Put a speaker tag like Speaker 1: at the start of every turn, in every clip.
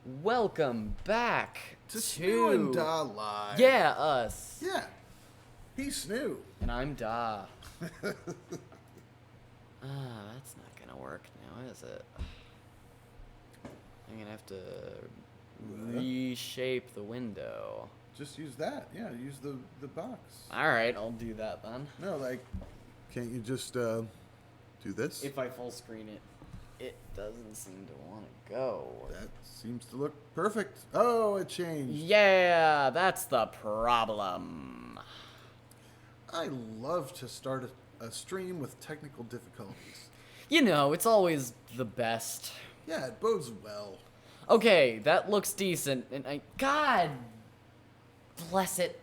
Speaker 1: Welcome back
Speaker 2: to Snoo and Da Live.
Speaker 1: Yeah, us.
Speaker 2: Yeah. He's Snoo.
Speaker 1: And I'm Da. That's not gonna work now, is it? I'm gonna have to reshape the window.
Speaker 2: Just use that. Yeah, use the box.
Speaker 1: Alright, I'll do that then.
Speaker 2: No, like, can't you just do this?
Speaker 1: If I full screen it, it doesn't seem to want to go.
Speaker 2: That seems to look perfect. Oh, it changed.
Speaker 1: Yeah, that's the problem.
Speaker 2: I love to start a stream with technical difficulties.
Speaker 1: You know, it's always the best.
Speaker 2: Yeah, it bodes well.
Speaker 1: Okay, that looks decent, and God bless it.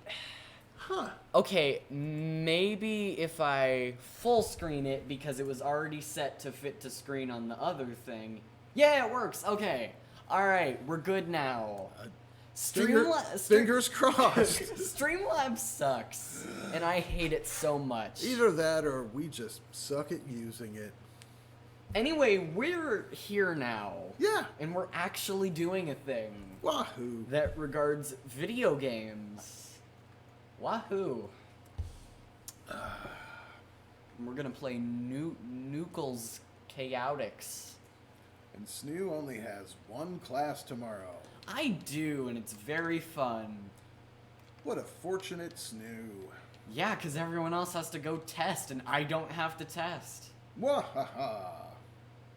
Speaker 2: Huh.
Speaker 1: Okay, maybe if I full screen it because it was already set to fit to screen on the other thing. Yeah, it works. Okay. All right, we're good now.
Speaker 2: Fingers crossed.
Speaker 1: Streamlabs sucks, and I hate it so much.
Speaker 2: Either that or we just suck at using it.
Speaker 1: Anyway, we're here now.
Speaker 2: Yeah.
Speaker 1: And we're actually doing a thing.
Speaker 2: Wahoo.
Speaker 1: That regards video games. Wahoo. We're gonna play Knuckles Chaotix.
Speaker 2: And Snoo only has one class tomorrow.
Speaker 1: I do, and it's very fun.
Speaker 2: What a fortunate Snoo.
Speaker 1: Yeah, because everyone else has to go test, and I don't have to test.
Speaker 2: Wahaha.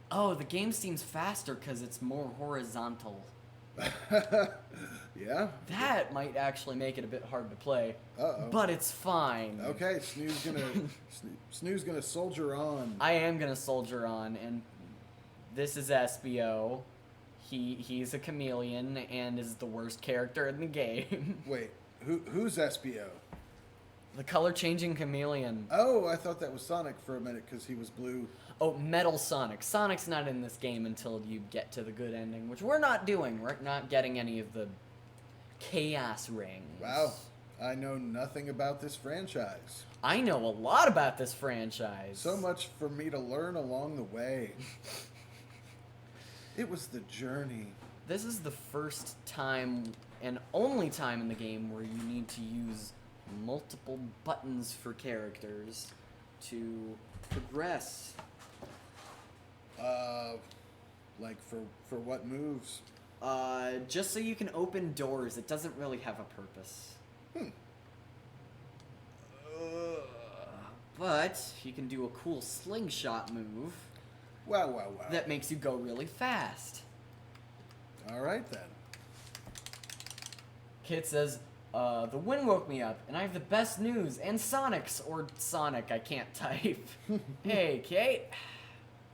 Speaker 1: Oh, the game seems faster because it's more horizontal.
Speaker 2: Yeah?
Speaker 1: That might actually make it a bit hard to play.
Speaker 2: Uh-oh.
Speaker 1: But it's fine.
Speaker 2: Okay, Snoo's gonna soldier on.
Speaker 1: I am gonna soldier on, and this is SBO. He's a chameleon and is the worst character in the game.
Speaker 2: Wait, who's SBO?
Speaker 1: The color-changing chameleon.
Speaker 2: Oh, I thought that was Sonic for a minute because he was blue.
Speaker 1: Oh, Metal Sonic. Sonic's not in this game until you get to the good ending, which we're not doing. We're not getting any of the Chaos Rings.
Speaker 2: Wow, I know nothing about this franchise.
Speaker 1: I know a lot about this franchise.
Speaker 2: So much for me to learn along the way. It was the journey.
Speaker 1: This is the first time and only time in the game where you need to use multiple buttons for characters to progress.
Speaker 2: Like for what moves?
Speaker 1: Just so you can open doors. It doesn't really have a purpose. But you can do a cool slingshot move.
Speaker 2: Wow.
Speaker 1: That makes you go really fast.
Speaker 2: All right, then.
Speaker 1: Kit says, the wind woke me up, and I have the best news, and Sonic's, or Sonic, I can't type. Hey, Kate.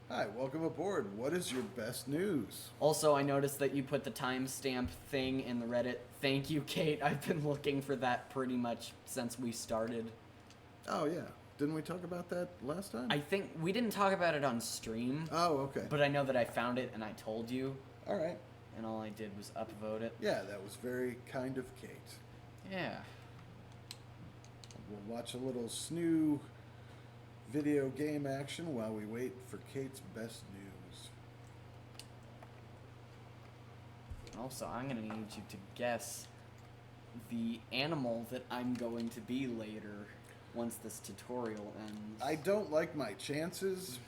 Speaker 2: Hi, welcome aboard. What is your best news?
Speaker 1: Also, I noticed that you put the timestamp thing in the Reddit. Thank you, Kate. I've been looking for that pretty much since we started.
Speaker 2: Oh, yeah. Didn't we talk about that last time?
Speaker 1: I think we didn't talk about it on stream.
Speaker 2: Oh, okay.
Speaker 1: But I know that I found it and I told you.
Speaker 2: All right.
Speaker 1: And all I did was upvote it.
Speaker 2: Yeah, that was very kind of Kate.
Speaker 1: Yeah.
Speaker 2: We'll watch a little Snoo video game action while we wait for Kate's best news.
Speaker 1: Also, I'm going to need you to guess the animal that I'm going to be later once this tutorial ends.
Speaker 2: I don't like my chances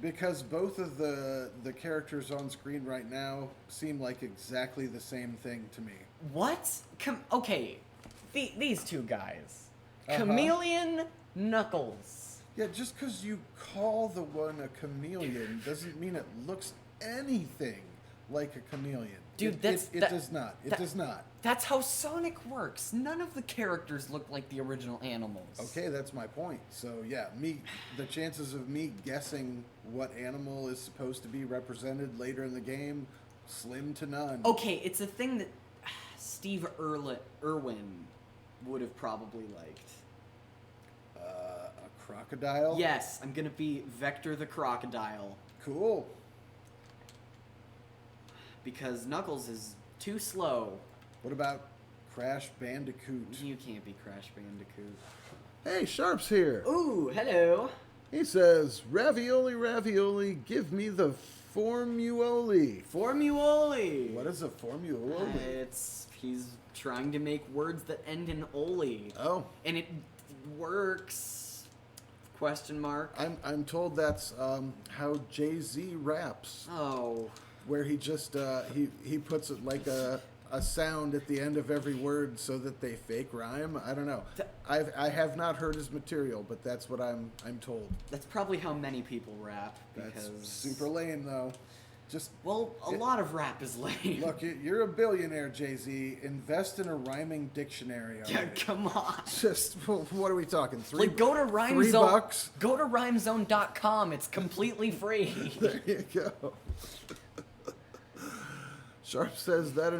Speaker 2: because both of the characters on screen right now seem like exactly the same thing to me.
Speaker 1: What? Okay, these two guys.
Speaker 2: Uh-huh.
Speaker 1: Chameleon, Knuckles.
Speaker 2: Yeah, just because you call the one a chameleon doesn't mean it looks anything like a chameleon.
Speaker 1: Dude,
Speaker 2: it does not. It does not.
Speaker 1: That's how Sonic works. None of the characters look like the original animals.
Speaker 2: Okay, that's my point. So yeah, the chances of me guessing what animal is supposed to be represented later in the game, slim to none.
Speaker 1: Okay, it's a thing that Steve Irwin would have probably liked.
Speaker 2: A crocodile?
Speaker 1: Yes, I'm gonna be Vector the Crocodile.
Speaker 2: Cool.
Speaker 1: Because Knuckles is too slow.
Speaker 2: What about Crash Bandicoot?
Speaker 1: You can't be Crash Bandicoot.
Speaker 2: Hey, Sharp's here.
Speaker 1: Ooh, hello.
Speaker 2: He says, ravioli, ravioli, give me the Formuoli.
Speaker 1: Formuoli.
Speaker 2: What is a formuoli?
Speaker 1: He's trying to make words that end in oli.
Speaker 2: Oh.
Speaker 1: And it works. Question mark.
Speaker 2: I'm told that's how Jay-Z raps.
Speaker 1: Oh.
Speaker 2: Where he just he puts it like a sound at the end of every word so that they fake rhyme. I don't know. I have not heard his material, but that's what I'm told.
Speaker 1: That's probably how many people rap. Because
Speaker 2: That's super lame though. Just
Speaker 1: a lot of rap is lame.
Speaker 2: look, you're a billionaire, Jay-Z. Invest in a rhyming dictionary.
Speaker 1: Yeah,
Speaker 2: Already.
Speaker 1: come on.
Speaker 2: Just what are we talking?
Speaker 1: Go to
Speaker 2: $3?
Speaker 1: Go to rhymezone.com. It's completely free.
Speaker 2: There you go. Sharp says that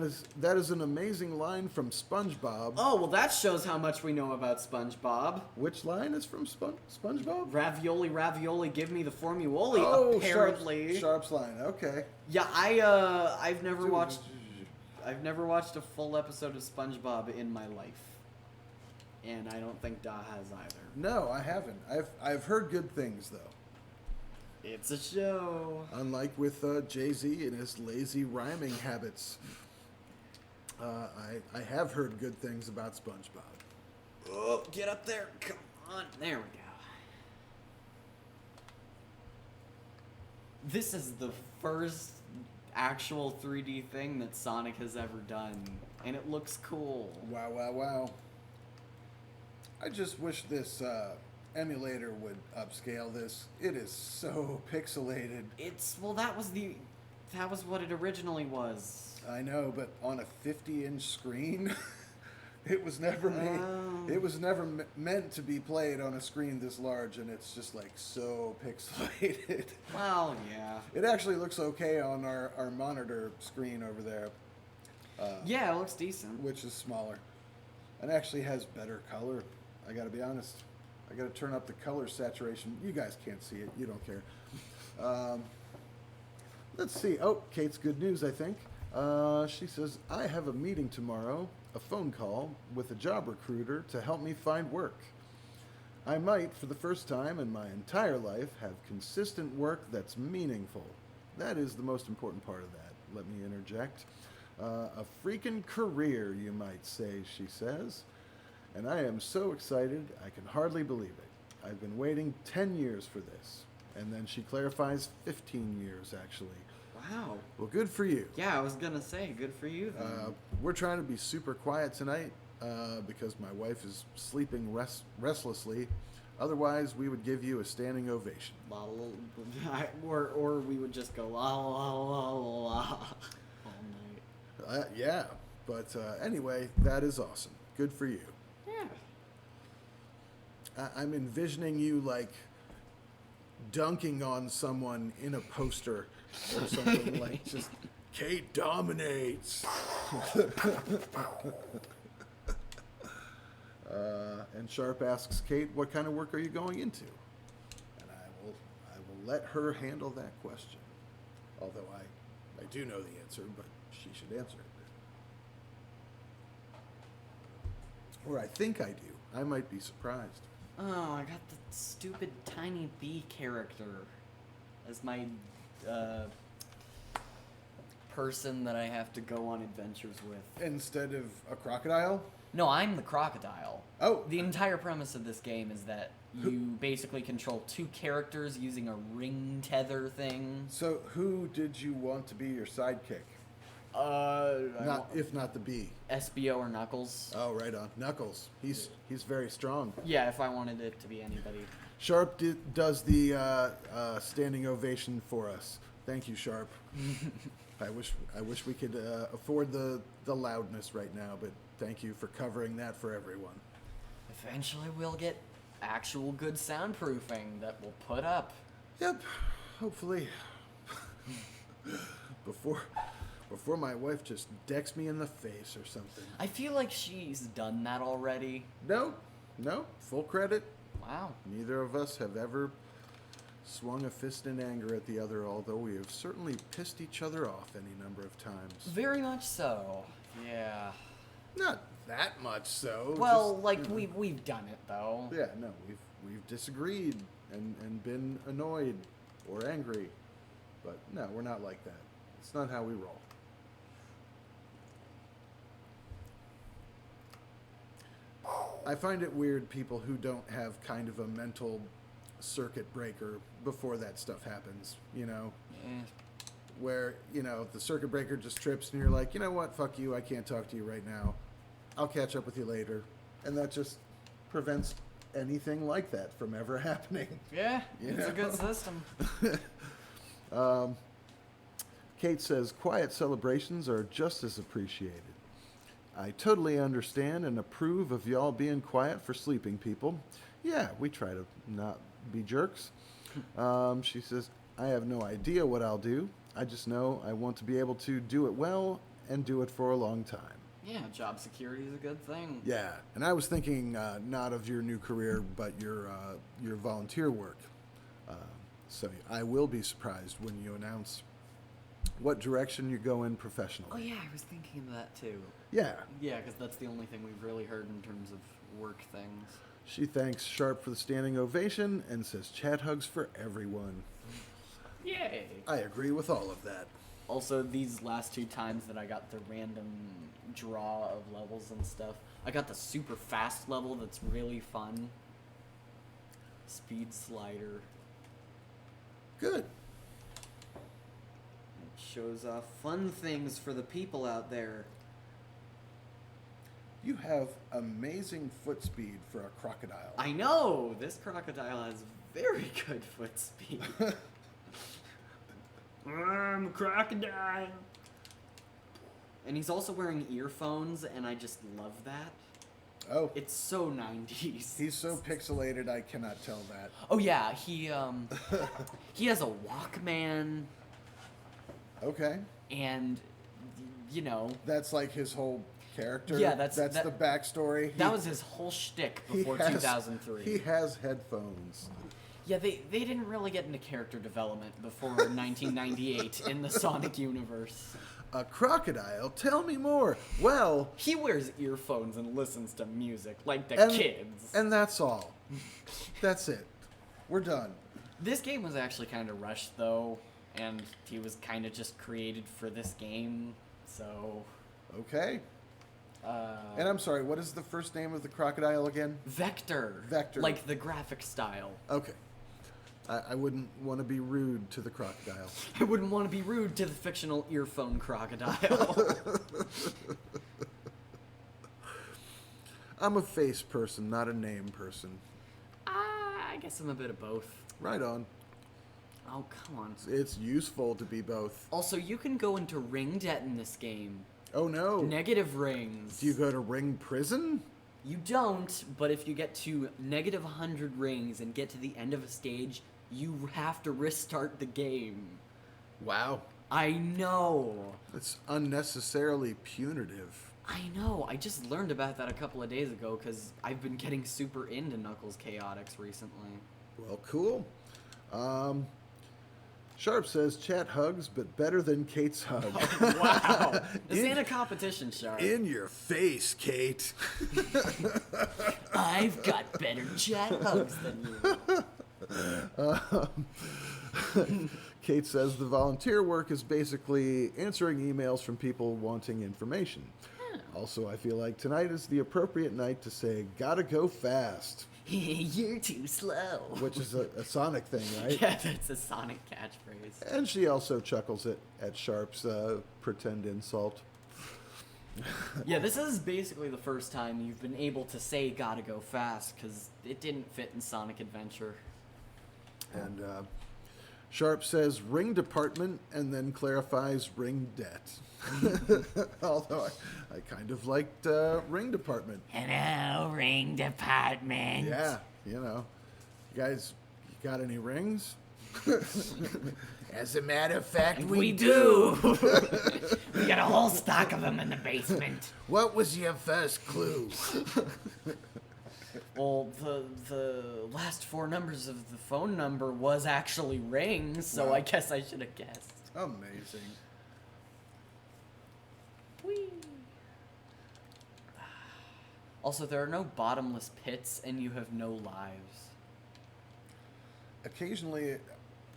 Speaker 2: is an amazing line from SpongeBob.
Speaker 1: Oh, well, that shows how much we know about SpongeBob.
Speaker 2: Which line is from SpongeBob?
Speaker 1: Ravioli, ravioli, give me the formuoli.
Speaker 2: Oh,
Speaker 1: apparently.
Speaker 2: Sharp's line. Okay.
Speaker 1: Yeah, I've never watched a full episode of SpongeBob in my life, and I don't think Da has either.
Speaker 2: No, I haven't. I've heard good things though.
Speaker 1: It's a show.
Speaker 2: Unlike with Jay-Z and his lazy rhyming habits, I have heard good things about SpongeBob.
Speaker 1: Oh, get up there. Come on. There we go. This is the first actual 3D thing that Sonic has ever done, and it looks cool.
Speaker 2: Wow, wow, wow. I just wish this emulator would upscale this. It is so pixelated.
Speaker 1: That was what it originally was.
Speaker 2: I know, but on a 50-inch screen, it was never made. It was never meant to be played on a screen this large, and it's just like so pixelated.
Speaker 1: Well, yeah.
Speaker 2: It actually looks okay on our monitor screen over there.
Speaker 1: Yeah, it looks decent.
Speaker 2: Which is smaller, and actually has better color. I gotta be honest. I gotta turn up the color saturation. You guys can't see it. You don't care. Let's see. Oh, Kate's good news, I think. She says, I have a meeting tomorrow, a phone call with a job recruiter to help me find work. I might, for the first time in my entire life, have consistent work that's meaningful. That is the most important part of that. Let me interject. A freaking career, you might say, she says. And I am so excited, I can hardly believe it. I've been waiting 10 years for this. And then she clarifies 15 years, actually.
Speaker 1: Wow.
Speaker 2: Well, good for you.
Speaker 1: Yeah, I was going to say, good for you then.
Speaker 2: We're trying to be super quiet tonight because my wife is sleeping restlessly. Otherwise, we would give you a standing ovation.
Speaker 1: Or we would just go la la la la all night.
Speaker 2: Yeah, but anyway, that is awesome. Good for you.
Speaker 1: Yeah.
Speaker 2: I'm envisioning you like dunking on someone in a poster or something like just Kate dominates. And Sharp asks Kate, "What kind of work are you going into?" And I will let her handle that question. Although I do know the answer, but she should answer it. Or I think I do. I might be surprised.
Speaker 1: Oh, I got the stupid tiny bee character as my person that I have to go on adventures with.
Speaker 2: Instead of a crocodile?
Speaker 1: No, I'm the crocodile.
Speaker 2: Oh.
Speaker 1: The entire premise of this game is that you basically control two characters using a ring tether thing.
Speaker 2: So who did you want to be your sidekick? If not the bee.
Speaker 1: SBO or Knuckles.
Speaker 2: Oh, right on. Knuckles. He's very strong.
Speaker 1: Yeah, if I wanted it to be anybody.
Speaker 2: Sharp does the standing ovation for us. Thank you, Sharp. I wish we could afford the loudness right now, but thank you for covering that for everyone.
Speaker 1: Eventually we'll get actual good soundproofing that we'll put up.
Speaker 2: Yep, hopefully. Before my wife just decks me in the face or something.
Speaker 1: I feel like she's done that already.
Speaker 2: No, full credit.
Speaker 1: Wow.
Speaker 2: Neither of us have ever swung a fist in anger at the other, although we have certainly pissed each other off any number of times.
Speaker 1: Very much so. Yeah.
Speaker 2: Not that much so.
Speaker 1: Well,
Speaker 2: just,
Speaker 1: like we've done it though.
Speaker 2: Yeah, no, we've disagreed and been annoyed or angry, But no, we're not like that. It's not how we roll. I find it weird people who don't have kind of a mental circuit breaker before that stuff happens, you know? Where, you know, the circuit breaker just trips and you're like, you know what, fuck you, I can't talk to you right now. I'll catch up with you later. And that just prevents anything like that from ever happening.
Speaker 1: Yeah,
Speaker 2: You
Speaker 1: it's a
Speaker 2: know?
Speaker 1: good system.
Speaker 2: Kate says, quiet celebrations are just as appreciated. I totally understand and approve of y'all being quiet for sleeping people. Yeah, we try to not be jerks. She says, I have no idea what I'll do. I just know I want to be able to do it well and do it for a long time.
Speaker 1: Yeah, job security is a good thing.
Speaker 2: Yeah, and I was thinking not of your new career, but your volunteer work. So I will be surprised when you announce what direction you go in professionally.
Speaker 1: Oh yeah, I was thinking of that too.
Speaker 2: Yeah.
Speaker 1: Yeah, because that's the only thing we've really heard in terms of work things.
Speaker 2: She thanks Sharp for the standing ovation and says chat hugs for everyone.
Speaker 1: Yay!
Speaker 2: I agree with all of that.
Speaker 1: Also, these last 2 times that I got the random draw of levels and stuff, I got the super fast level that's really fun. Speed slider.
Speaker 2: Good.
Speaker 1: It shows off fun things for the people out there.
Speaker 2: You have amazing foot speed for a crocodile.
Speaker 1: I know! This crocodile has very good foot speed. I'm a crocodile. And he's also wearing earphones, and I just love that.
Speaker 2: Oh.
Speaker 1: It's so 90s.
Speaker 2: He's so pixelated I cannot tell that.
Speaker 1: Oh yeah, he has a Walkman,
Speaker 2: Okay.
Speaker 1: and you know,
Speaker 2: That's like his whole character.
Speaker 1: Yeah, that's
Speaker 2: the backstory.
Speaker 1: that was his whole shtick before 2003.
Speaker 2: He has headphones.
Speaker 1: Yeah, they didn't really get into character development before 1998 in the Sonic universe.
Speaker 2: A crocodile? Tell me more. Well,
Speaker 1: He wears earphones and listens to music like the kids.
Speaker 2: and that's all. That's it. We're done.
Speaker 1: This game was actually kind of rushed though, and he was kind of just created for this game, so.
Speaker 2: Okay. And I'm sorry, what is the first name of the crocodile again?
Speaker 1: Vector.
Speaker 2: Vector.
Speaker 1: Like the graphic style.
Speaker 2: Okay. I wouldn't want to be rude to the crocodile.
Speaker 1: I wouldn't want to be rude to the fictional earphone crocodile.
Speaker 2: I'm a face person, not a name person.
Speaker 1: I guess I'm a bit of both.
Speaker 2: Right on.
Speaker 1: Oh, come on.
Speaker 2: It's useful to be both.
Speaker 1: Also, you can go into ring debt in this game.
Speaker 2: Oh no.
Speaker 1: Negative rings.
Speaker 2: Do you go to ring prison?
Speaker 1: You don't, but if you get to negative 100 rings and get to the end of a stage, you have to restart the game.
Speaker 2: Wow.
Speaker 1: I know.
Speaker 2: It's unnecessarily punitive.
Speaker 1: I know. I just learned about that a couple of days ago because I've been getting super into Knuckles Chaotix recently.
Speaker 2: Well, cool. Sharp says chat hugs, but better than Kate's hug.
Speaker 1: Wow. This ain't a competition, Sharp.
Speaker 2: In your face, Kate.
Speaker 1: I've got better chat hugs than you.
Speaker 2: Kate says the volunteer work is basically answering emails from people wanting information. Also, I feel like tonight is the appropriate night to say, gotta go fast.
Speaker 1: You're too slow.
Speaker 2: Which is a Sonic thing, right?
Speaker 1: Yeah, that's a Sonic catchphrase.
Speaker 2: And she also chuckles at Sharp's pretend insult.
Speaker 1: Yeah, this is basically the first time you've been able to say gotta go fast, because it didn't fit in Sonic Adventure.
Speaker 2: And Sharp says ring department and then clarifies ring debt. Although I kind of liked ring department.
Speaker 1: Hello, ring department.
Speaker 2: Yeah, you know. You guys, you got any rings? As a matter of fact,
Speaker 1: We do. We got a whole stock of them in the basement.
Speaker 2: What was your first clue?
Speaker 1: Well, the last 4 numbers of the phone number was actually rings, so
Speaker 2: Wow.
Speaker 1: I guess I should have guessed.
Speaker 2: Amazing.
Speaker 1: Whee. Also, there are no bottomless pits, and you have no lives.
Speaker 2: Occasionally,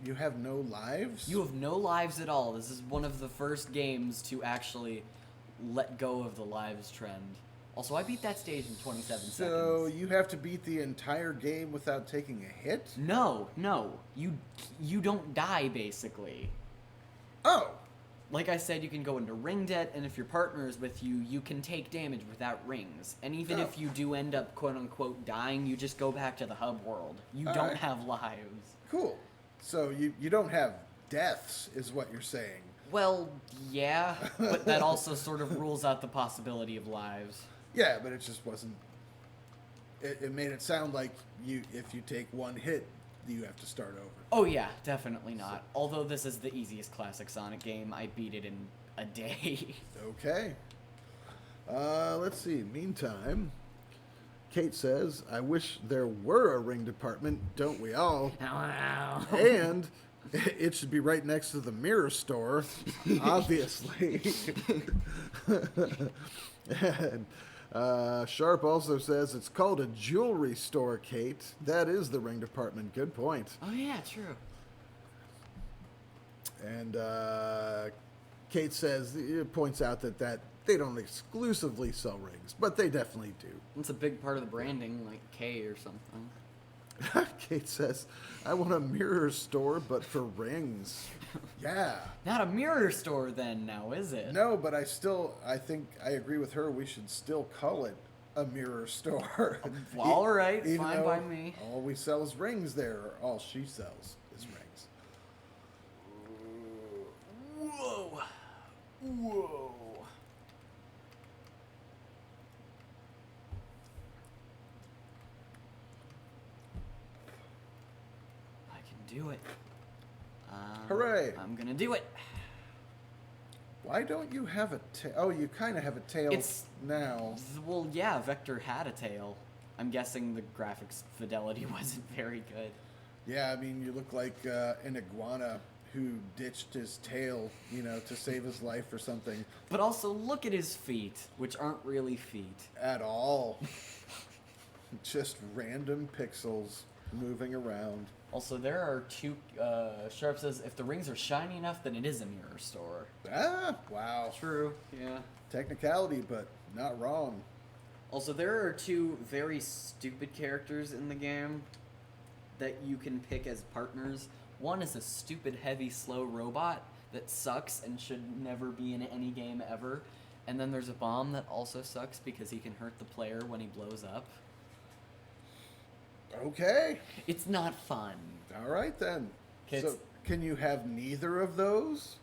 Speaker 2: you have no lives?
Speaker 1: You have no lives at all. This is one of the first games to actually let go of the lives trend. Also, I beat that stage in 27
Speaker 2: So
Speaker 1: seconds.
Speaker 2: you have to beat the entire game without taking a hit?
Speaker 1: No. You don't die, basically.
Speaker 2: Oh!
Speaker 1: Like I said, you can go into ring debt, and if your partner is with you, you can take damage without rings. And even if you do end up, quote-unquote, dying, you just go back to the hub world. You
Speaker 2: All
Speaker 1: don't
Speaker 2: right.
Speaker 1: have lives.
Speaker 2: Cool. So you don't have deaths, is what you're saying.
Speaker 1: Well, yeah, but that also sort of rules out the possibility of lives.
Speaker 2: Yeah, but it just wasn't... It made it sound like if you take one hit, you have to start over.
Speaker 1: Oh yeah, definitely not. Although this is the easiest classic Sonic game, I beat it in a day.
Speaker 2: Okay. Let's see. Meantime, Kate says, I wish there were a ring department, don't we all? And it should be right next to the mirror store, obviously. And Sharp also says it's called a jewelry store, Kate. That is the ring department. Good point.
Speaker 1: Oh yeah, true.
Speaker 2: And Kate says, points out that they don't exclusively sell rings, but they definitely do.
Speaker 1: It's a big part of the branding, like K or something.
Speaker 2: Kate says, I want a mirror store, but for rings. Yeah.
Speaker 1: Not a mirror store then, now is it?
Speaker 2: No, but I think I agree with her. We should still call it a mirror store.
Speaker 1: Well, all right,
Speaker 2: Even
Speaker 1: fine
Speaker 2: though
Speaker 1: by me.
Speaker 2: All we sell is rings there. Or all she sells is rings.
Speaker 1: Whoa. Whoa. I can do it.
Speaker 2: Hooray.
Speaker 1: I'm gonna do it.
Speaker 2: Why don't you have a tail? Oh, you kind of have a tail now.
Speaker 1: Well, yeah, Vector had a tail. I'm guessing the graphics fidelity wasn't very good.
Speaker 2: Yeah, I mean, you look like an iguana who ditched his tail, to save his life or something.
Speaker 1: But also, look at his feet, which aren't really feet.
Speaker 2: At all. Just random pixels moving around.
Speaker 1: Also, there are two, Sharp says, if the rings are shiny enough, then it is a mirror store.
Speaker 2: Ah, wow.
Speaker 1: True, yeah.
Speaker 2: Technicality, but not wrong.
Speaker 1: Also, there are two very stupid characters in the game that you can pick as partners. One is a stupid, heavy, slow robot that sucks and should never be in any game ever. And then there's a bomb that also sucks because he can hurt the player when he blows up.
Speaker 2: Okay.
Speaker 1: It's not fun.
Speaker 2: All right, then.
Speaker 1: Kids.
Speaker 2: So, can you have neither of those?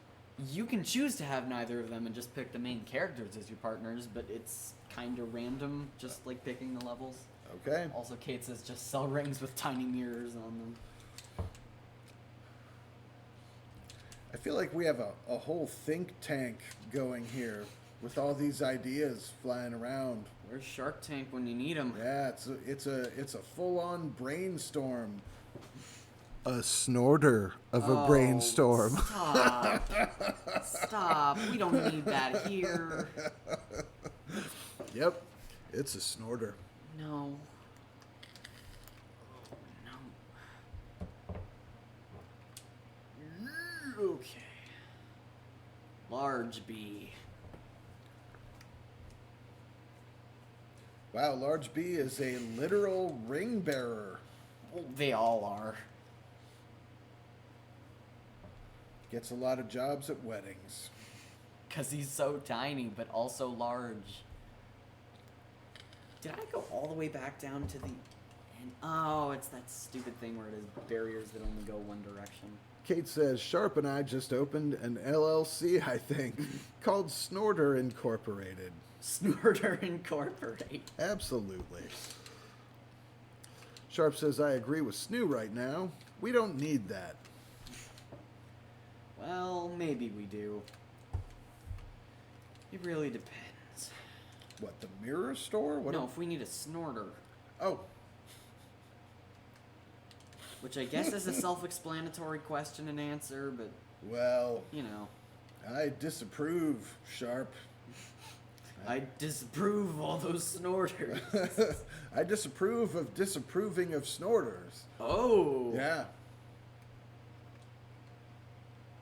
Speaker 1: You can choose to have neither of them and just pick the main characters as your partners, but it's kind of random, just like picking the levels.
Speaker 2: Okay.
Speaker 1: Also, Kate says just sell rings with tiny mirrors on them.
Speaker 2: I feel like we have a whole think tank going here with all these ideas flying around.
Speaker 1: Where's Shark Tank when you need him?
Speaker 2: Yeah, it's a full-on brainstorm. A snorter of a brainstorm.
Speaker 1: Stop. Stop. We don't need that here.
Speaker 2: Yep, it's a snorter.
Speaker 1: No. No. Okay. Large B.
Speaker 2: Wow, Large B is a literal ring bearer.
Speaker 1: Well, they all are.
Speaker 2: Gets a lot of jobs at weddings.
Speaker 1: Because he's so tiny, but also large. Did I go all the way back down to the end? Oh, it's that stupid thing where it has barriers that only go one direction.
Speaker 2: Kate says, Sharp and I just opened an LLC, I think, called Snorter Incorporated.
Speaker 1: Snorter Incorporate.
Speaker 2: Absolutely. Sharp says, I agree with Snoo right now. We don't need that.
Speaker 1: Well, maybe we do. It really depends.
Speaker 2: What, the mirror store? What
Speaker 1: No, if we need a snorter.
Speaker 2: Oh,
Speaker 1: Which I guess is a self-explanatory question and answer, but,
Speaker 2: well,
Speaker 1: you know.
Speaker 2: I disapprove, Sharp.
Speaker 1: I disapprove of all those snorters.
Speaker 2: I disapprove of disapproving of snorters.
Speaker 1: Oh.
Speaker 2: Yeah.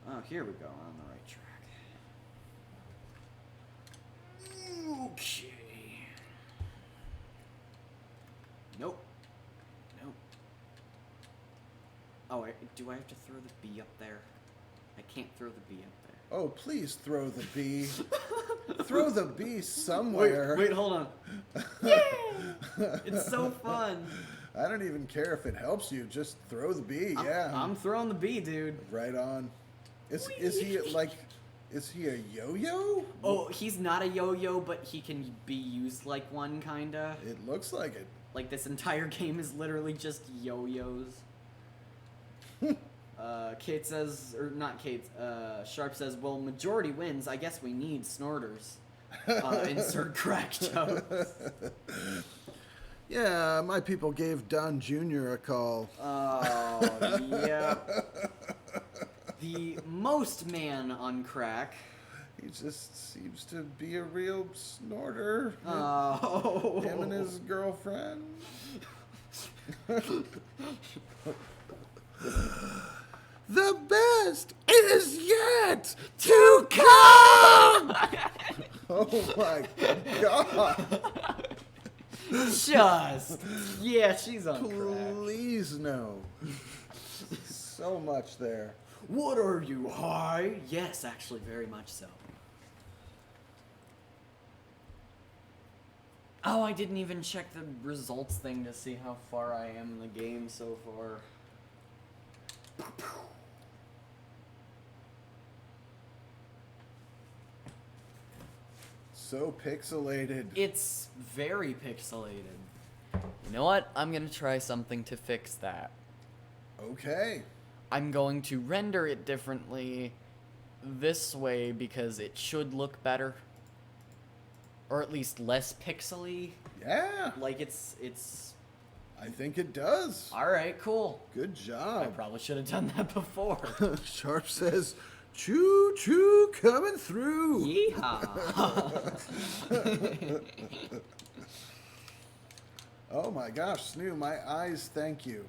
Speaker 1: Oh, here we go. We're on the right track. Okay. Nope. Nope. Oh, do I have to throw the bee up there? I can't throw the bee up there.
Speaker 2: Oh, please throw the bee. Throw the bee somewhere.
Speaker 1: Wait, hold on. Yay! It's so fun.
Speaker 2: I don't even care if it helps you. Just throw the bee. Yeah.
Speaker 1: I'm throwing the bee, dude.
Speaker 2: Right on. Is he like? Is he a yo-yo?
Speaker 1: Oh, he's not a yo-yo, but he can be used like one, kinda.
Speaker 2: It looks like it.
Speaker 1: Like this entire game is literally just yo-yos. Kate says, or not Kate, Sharp says, well, majority wins. I guess we need snorters. Insert crack jokes.
Speaker 2: Yeah, my people gave Don Jr. a call.
Speaker 1: Oh, yeah. The most man on crack.
Speaker 2: He just seems to be a real snorter.
Speaker 1: Oh.
Speaker 2: Him and his girlfriend. The best is yet to come! Oh my god.
Speaker 1: Just. Yeah, she's on crack.
Speaker 2: Please no. So much there.
Speaker 1: What are you, high? Yes, actually, very much so. Oh, I didn't even check the results thing to see how far I am in the game so far.
Speaker 2: So pixelated.
Speaker 1: It's very pixelated. You know what? I'm gonna try something to fix that.
Speaker 2: Okay.
Speaker 1: I'm going to render it differently this way because it should look better. Or at least less pixely.
Speaker 2: Yeah.
Speaker 1: Like it's
Speaker 2: I think it does.
Speaker 1: alright, cool.
Speaker 2: Good
Speaker 1: I
Speaker 2: job.
Speaker 1: probably should have done that before.
Speaker 2: Sharp says, choo choo coming through.
Speaker 1: Yeehaw.
Speaker 2: Oh my gosh, Snoo, my eyes thank you.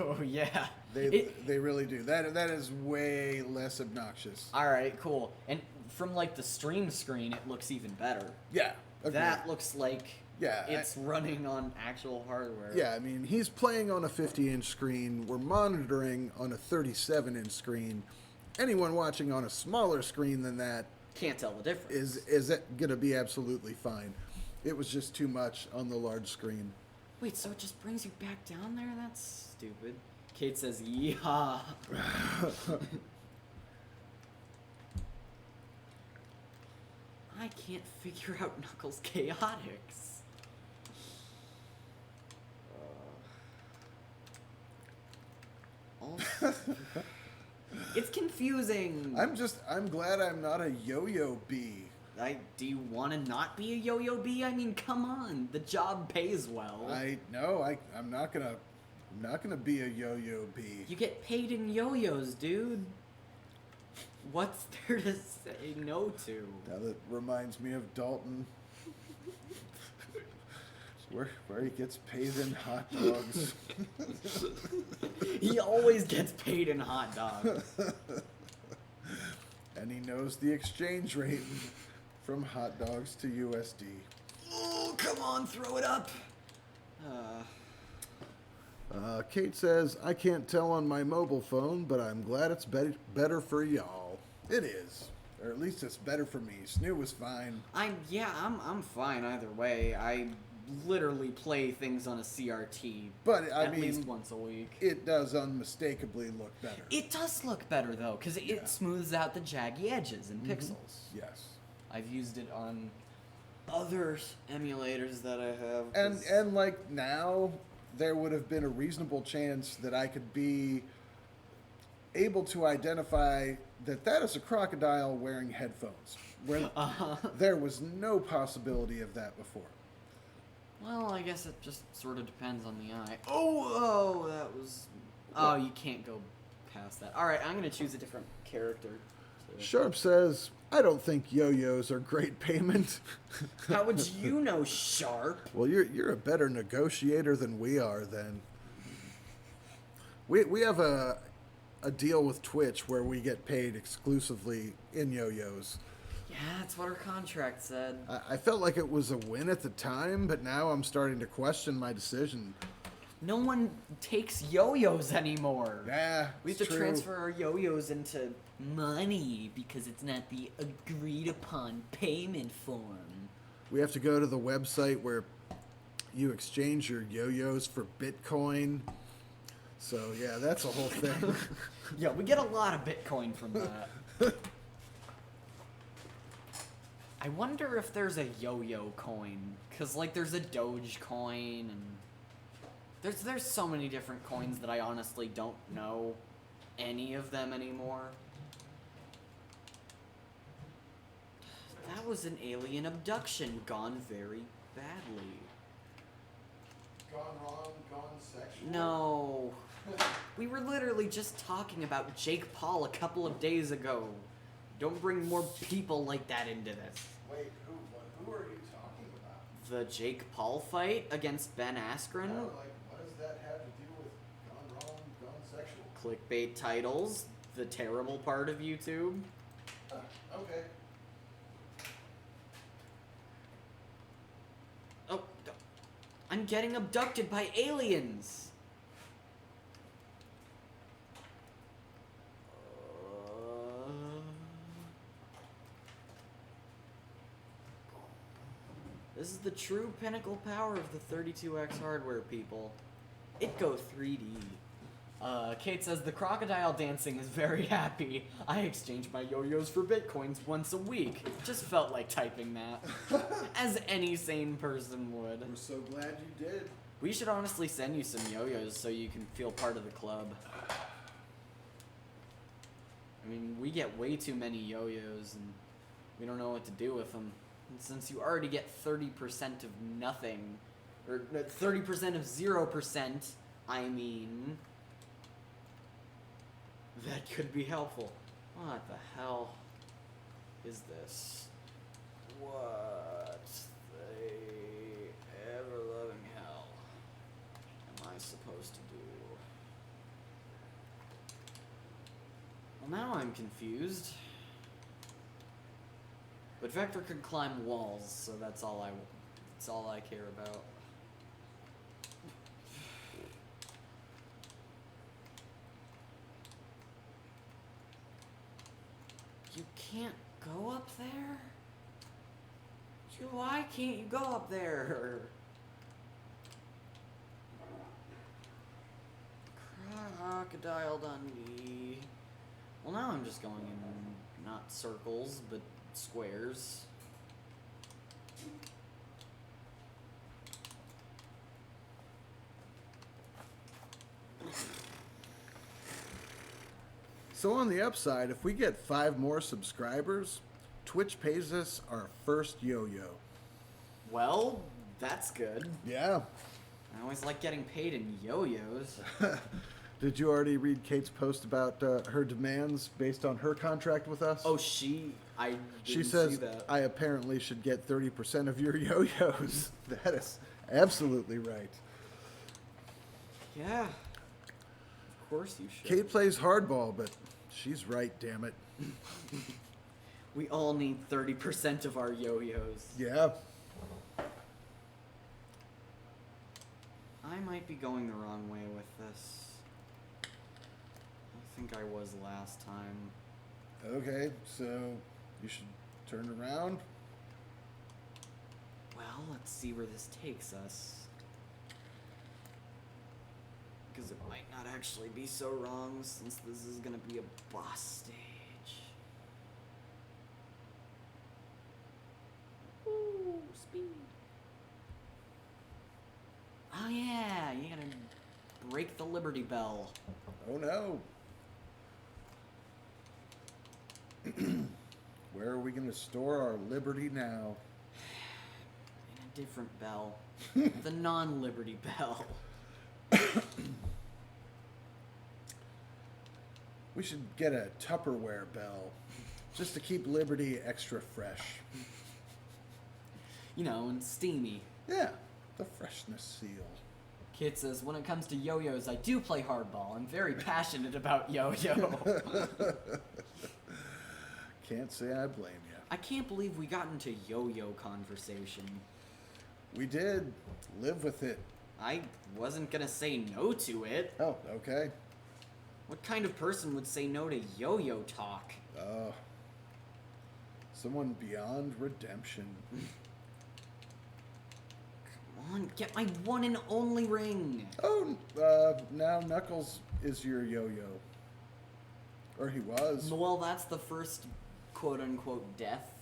Speaker 1: Oh yeah.
Speaker 2: They really do. That is way less obnoxious.
Speaker 1: Alright, cool. And from like the stream screen it looks even better.
Speaker 2: Yeah. Agreed.
Speaker 1: That looks like
Speaker 2: Yeah,
Speaker 1: it's running on actual hardware.
Speaker 2: Yeah, I mean, he's playing on a 50-inch screen. We're monitoring on a 37-inch screen. Anyone watching on a smaller screen than that
Speaker 1: Can't tell the difference.
Speaker 2: is going to be absolutely fine. It was just too much on the large screen.
Speaker 1: Wait, so it just brings you back down there? That's stupid. Kate says, yeehaw. I can't figure out Knuckles Chaotix. Also, it's confusing.
Speaker 2: I'm glad I'm not a yo-yo bee.
Speaker 1: Do you want to not be a yo-yo bee? I mean, come on. The job pays well.
Speaker 2: I'm not gonna be a yo-yo bee.
Speaker 1: You get paid in yo-yos, dude. What's there to say no to?
Speaker 2: Now that reminds me of Dalton. Where he gets paid in hot dogs.
Speaker 1: He always gets paid in hot dogs.
Speaker 2: And he knows the exchange rate from hot dogs to USD.
Speaker 1: Oh, come on, throw it up.
Speaker 2: Kate says, I can't tell on my mobile phone, but I'm glad it's better for y'all. It is. Or at least it's better for me. Snoo was fine.
Speaker 1: I'm fine either way. I literally play things on a CRT
Speaker 2: But, I
Speaker 1: at
Speaker 2: mean,
Speaker 1: least once a week.
Speaker 2: it does unmistakably look better.
Speaker 1: It does look better, though, because
Speaker 2: Yeah.
Speaker 1: it smooths out the jaggy edges and pixels.
Speaker 2: Yes.
Speaker 1: I've used it on other emulators that I have.
Speaker 2: And like now, there would have been a reasonable chance that I could be able to identify that is a crocodile wearing headphones. Where there was no possibility of that before.
Speaker 1: Well, I guess it just sort of depends on the eye. Oh, that was... Oh, you can't go past that. Alright, I'm going to choose a different character.
Speaker 2: Sharp says, I don't think yo-yos are great payment.
Speaker 1: How would you know, Sharp?
Speaker 2: Well, you're a better negotiator than we are then. We have a a deal with Twitch where we get paid exclusively in yo-yos.
Speaker 1: Yeah, that's what our contract said.
Speaker 2: I felt like it was a win at the time, but now I'm starting to question my decision.
Speaker 1: No one takes yo-yos anymore.
Speaker 2: Yeah,
Speaker 1: We have
Speaker 2: it's
Speaker 1: to
Speaker 2: true.
Speaker 1: transfer our yo-yos into money because it's not the agreed upon payment form.
Speaker 2: We have to go to the website where you exchange your yo-yos for Bitcoin. So yeah, that's a whole thing.
Speaker 1: Yeah, we get a lot of Bitcoin from that. I wonder if there's a yo-yo coin, cause like there's a Doge coin, and there's so many different coins that I honestly don't know any of them anymore. That was an alien abduction gone very badly.
Speaker 2: Gone wrong, gone sexual.
Speaker 1: No. We were literally just talking about Jake Paul a couple of days ago. Don't bring more people like that into this.
Speaker 2: Wait, who are you talking about?
Speaker 1: The Jake Paul fight against Ben Askren?
Speaker 2: No, like, what does that have to do with gone wrong, gone sexual?
Speaker 1: Clickbait titles, the terrible part of YouTube.
Speaker 2: Okay.
Speaker 1: Oh, I'm getting abducted by aliens. This is the true pinnacle power of the 32X hardware, people. It go 3D. Kate says, the crocodile dancing is very happy. I exchange my yo-yos for bitcoins once a week. Just felt like typing that. As any sane person would.
Speaker 2: We're so glad you did.
Speaker 1: We should honestly send you some yo-yos so you can feel part of the club. I mean, we get way too many yo-yos and we don't know what to do with them. And since you already get 30% of nothing, or 30% of 0%, I mean, that could be helpful. What the hell is this? What the ever-loving hell am I supposed to do? Well, now I'm confused. But Vector can climb walls, so that's all I care about. You can't go up there? Why can't you go up there? Crocodile Dundee. Well, now I'm just going in not circles, but squares.
Speaker 2: So on the upside, if we get 5 more subscribers, Twitch pays us our first yo-yo.
Speaker 1: Well, that's good.
Speaker 2: Yeah.
Speaker 1: I always like getting paid in yo-yos.
Speaker 2: Did you already read Kate's post about her demands based on her contract with us?
Speaker 1: Oh, I didn't
Speaker 2: She
Speaker 1: see
Speaker 2: says,
Speaker 1: that.
Speaker 2: I apparently should get 30% of your yo-yos. That is absolutely right.
Speaker 1: Yeah. Of course you should.
Speaker 2: Kate plays hardball, but she's right, damn it.
Speaker 1: We all need 30% of our yo-yos.
Speaker 2: Yeah.
Speaker 1: I might be going the wrong way with this. I think I was last time.
Speaker 2: Okay, so you should turn around.
Speaker 1: Well, let's see where this takes us. Because it might not actually be so wrong since this is going to be a boss stage. Ooh, speed. Oh yeah, you gotta break the Liberty Bell.
Speaker 2: Oh no. Where are we going to store our liberty now?
Speaker 1: In a different bell. The non-Liberty Bell.
Speaker 2: We should get a Tupperware bell, just to keep Liberty extra fresh.
Speaker 1: You know, and steamy.
Speaker 2: Yeah, the freshness seal.
Speaker 1: Kid says, when it comes to yo-yos, I do play hardball. I'm very passionate about yo-yo.
Speaker 2: Can't say I blame you.
Speaker 1: I can't believe we got into yo-yo conversation.
Speaker 2: We did. Live with it.
Speaker 1: I wasn't gonna say no to it.
Speaker 2: Oh, okay.
Speaker 1: What kind of person would say no to yo-yo talk?
Speaker 2: Someone beyond redemption.
Speaker 1: Come on, get my one and only ring.
Speaker 2: Oh, now Knuckles is your yo-yo. Or he was.
Speaker 1: Well, that's the first quote-unquote death.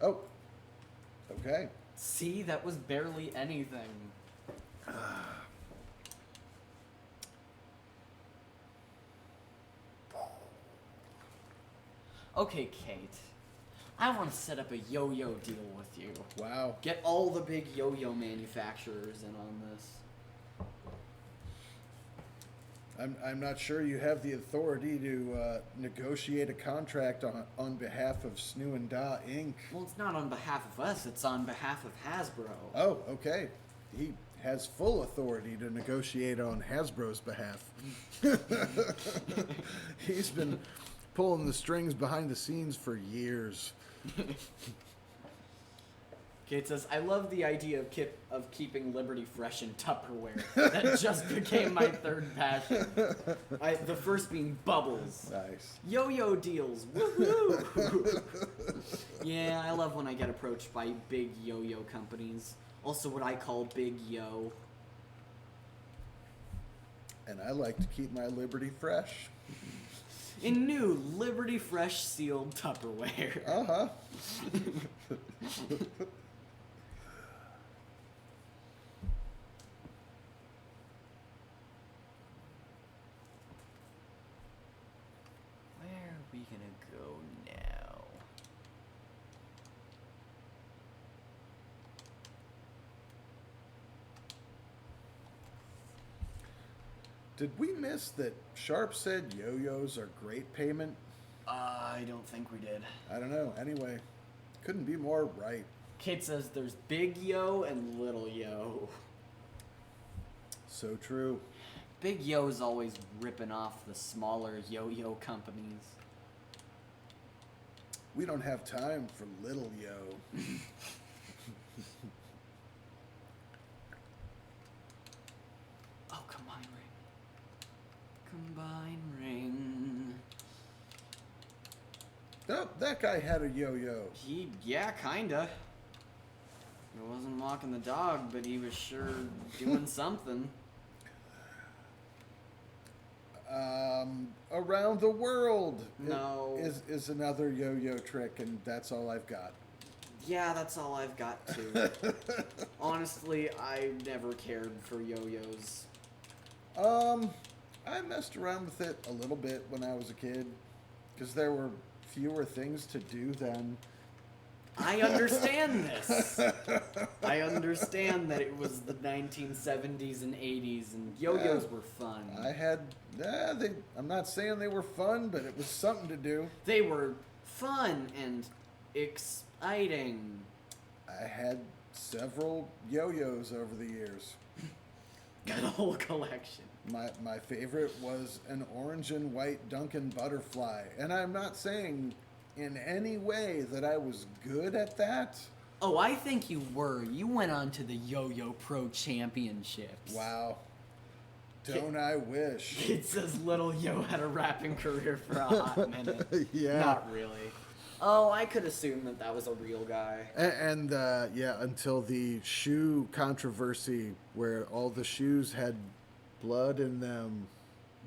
Speaker 2: Oh, okay.
Speaker 1: See, that was barely anything. Okay, Kate. I want to set up a yo-yo deal with you.
Speaker 2: Wow.
Speaker 1: Get all the big yo-yo manufacturers in on this.
Speaker 2: I'm not sure you have the authority to negotiate a contract on behalf of Snoo and Da Inc.
Speaker 1: Well, it's not on behalf of us, it's on behalf of Hasbro.
Speaker 2: Oh, okay. He has full authority to negotiate on Hasbro's behalf. He's been pulling the strings behind the scenes for years.
Speaker 1: Kate says, I love the idea of keeping Liberty fresh in Tupperware. That just became my third passion. The first being Bubbles.
Speaker 2: Nice.
Speaker 1: Yo-yo deals. Woohoo! Yeah, I love when I get approached by big yo-yo companies. Also what I call Big Yo.
Speaker 2: And I like to keep my Liberty fresh.
Speaker 1: In new Liberty Fresh sealed Tupperware.
Speaker 2: Uh-huh.
Speaker 1: Where are we gonna go now?
Speaker 2: Did we miss that Sharp said yo-yos are great payment?
Speaker 1: I don't think we did.
Speaker 2: I don't know. Anyway, couldn't be more right.
Speaker 1: Kate says there's Big Yo and Little Yo.
Speaker 2: So true.
Speaker 1: Big Yo's always ripping off the smaller yo-yo companies.
Speaker 2: We don't have time for Little Yo.
Speaker 1: Oh, combine ring. Combine ring.
Speaker 2: Oh, that guy had a yo-yo.
Speaker 1: Yeah, kinda. He wasn't walking the dog, but he was sure doing something.
Speaker 2: Around the world
Speaker 1: No.
Speaker 2: is another yo-yo trick, and that's all I've got.
Speaker 1: Yeah, that's all I've got too. Honestly, I never cared for yo-yos.
Speaker 2: I messed around with it a little bit when I was a kid, because there were fewer things to do then.
Speaker 1: I understand this. I understand that it was the 1970s and 80s, and yo-yos were fun.
Speaker 2: I'm not saying they were fun, but it was something to do.
Speaker 1: They were fun and exciting.
Speaker 2: I had several yo-yos over the years.
Speaker 1: Got a whole collection.
Speaker 2: My favorite was an orange and white Duncan butterfly, and I'm not saying in any way that I was good at that.
Speaker 1: Oh, I think you were. You went on to the Yo-Yo Pro Championships.
Speaker 2: Wow. Don't I wish.
Speaker 1: It says Little Yo had a rapping career for a hot minute.
Speaker 2: Yeah.
Speaker 1: Not really. Oh, I could assume that that was a real guy.
Speaker 2: And yeah, until the shoe controversy where all the shoes had blood in them.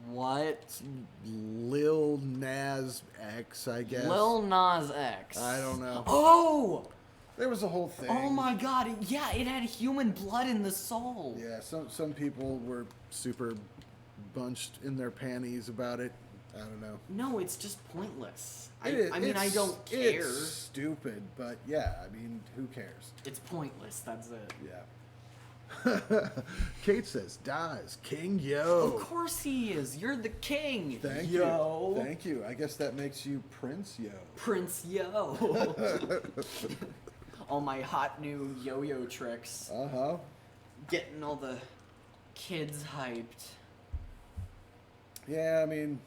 Speaker 1: What?
Speaker 2: Lil Nas X, I guess.
Speaker 1: Lil Nas X.
Speaker 2: I don't know.
Speaker 1: Oh!
Speaker 2: There was a whole thing.
Speaker 1: Oh my god, yeah, it had human blood in the sole.
Speaker 2: Yeah, some people were super bunched in their panties about it. I don't know.
Speaker 1: No, it's just pointless. I
Speaker 2: It's
Speaker 1: don't care.
Speaker 2: It's stupid, but yeah, I mean, who cares?
Speaker 1: It's pointless, that's it.
Speaker 2: Yeah. Kate says, "Dies King Yo."
Speaker 1: Of course he is. You're the king.
Speaker 2: Thank
Speaker 1: Yo.
Speaker 2: you. Thank you. I guess that makes you Prince Yo.
Speaker 1: Prince Yo. All my hot new yo-yo tricks.
Speaker 2: Uh-huh.
Speaker 1: Getting all the kids hyped.
Speaker 2: Yeah, I mean,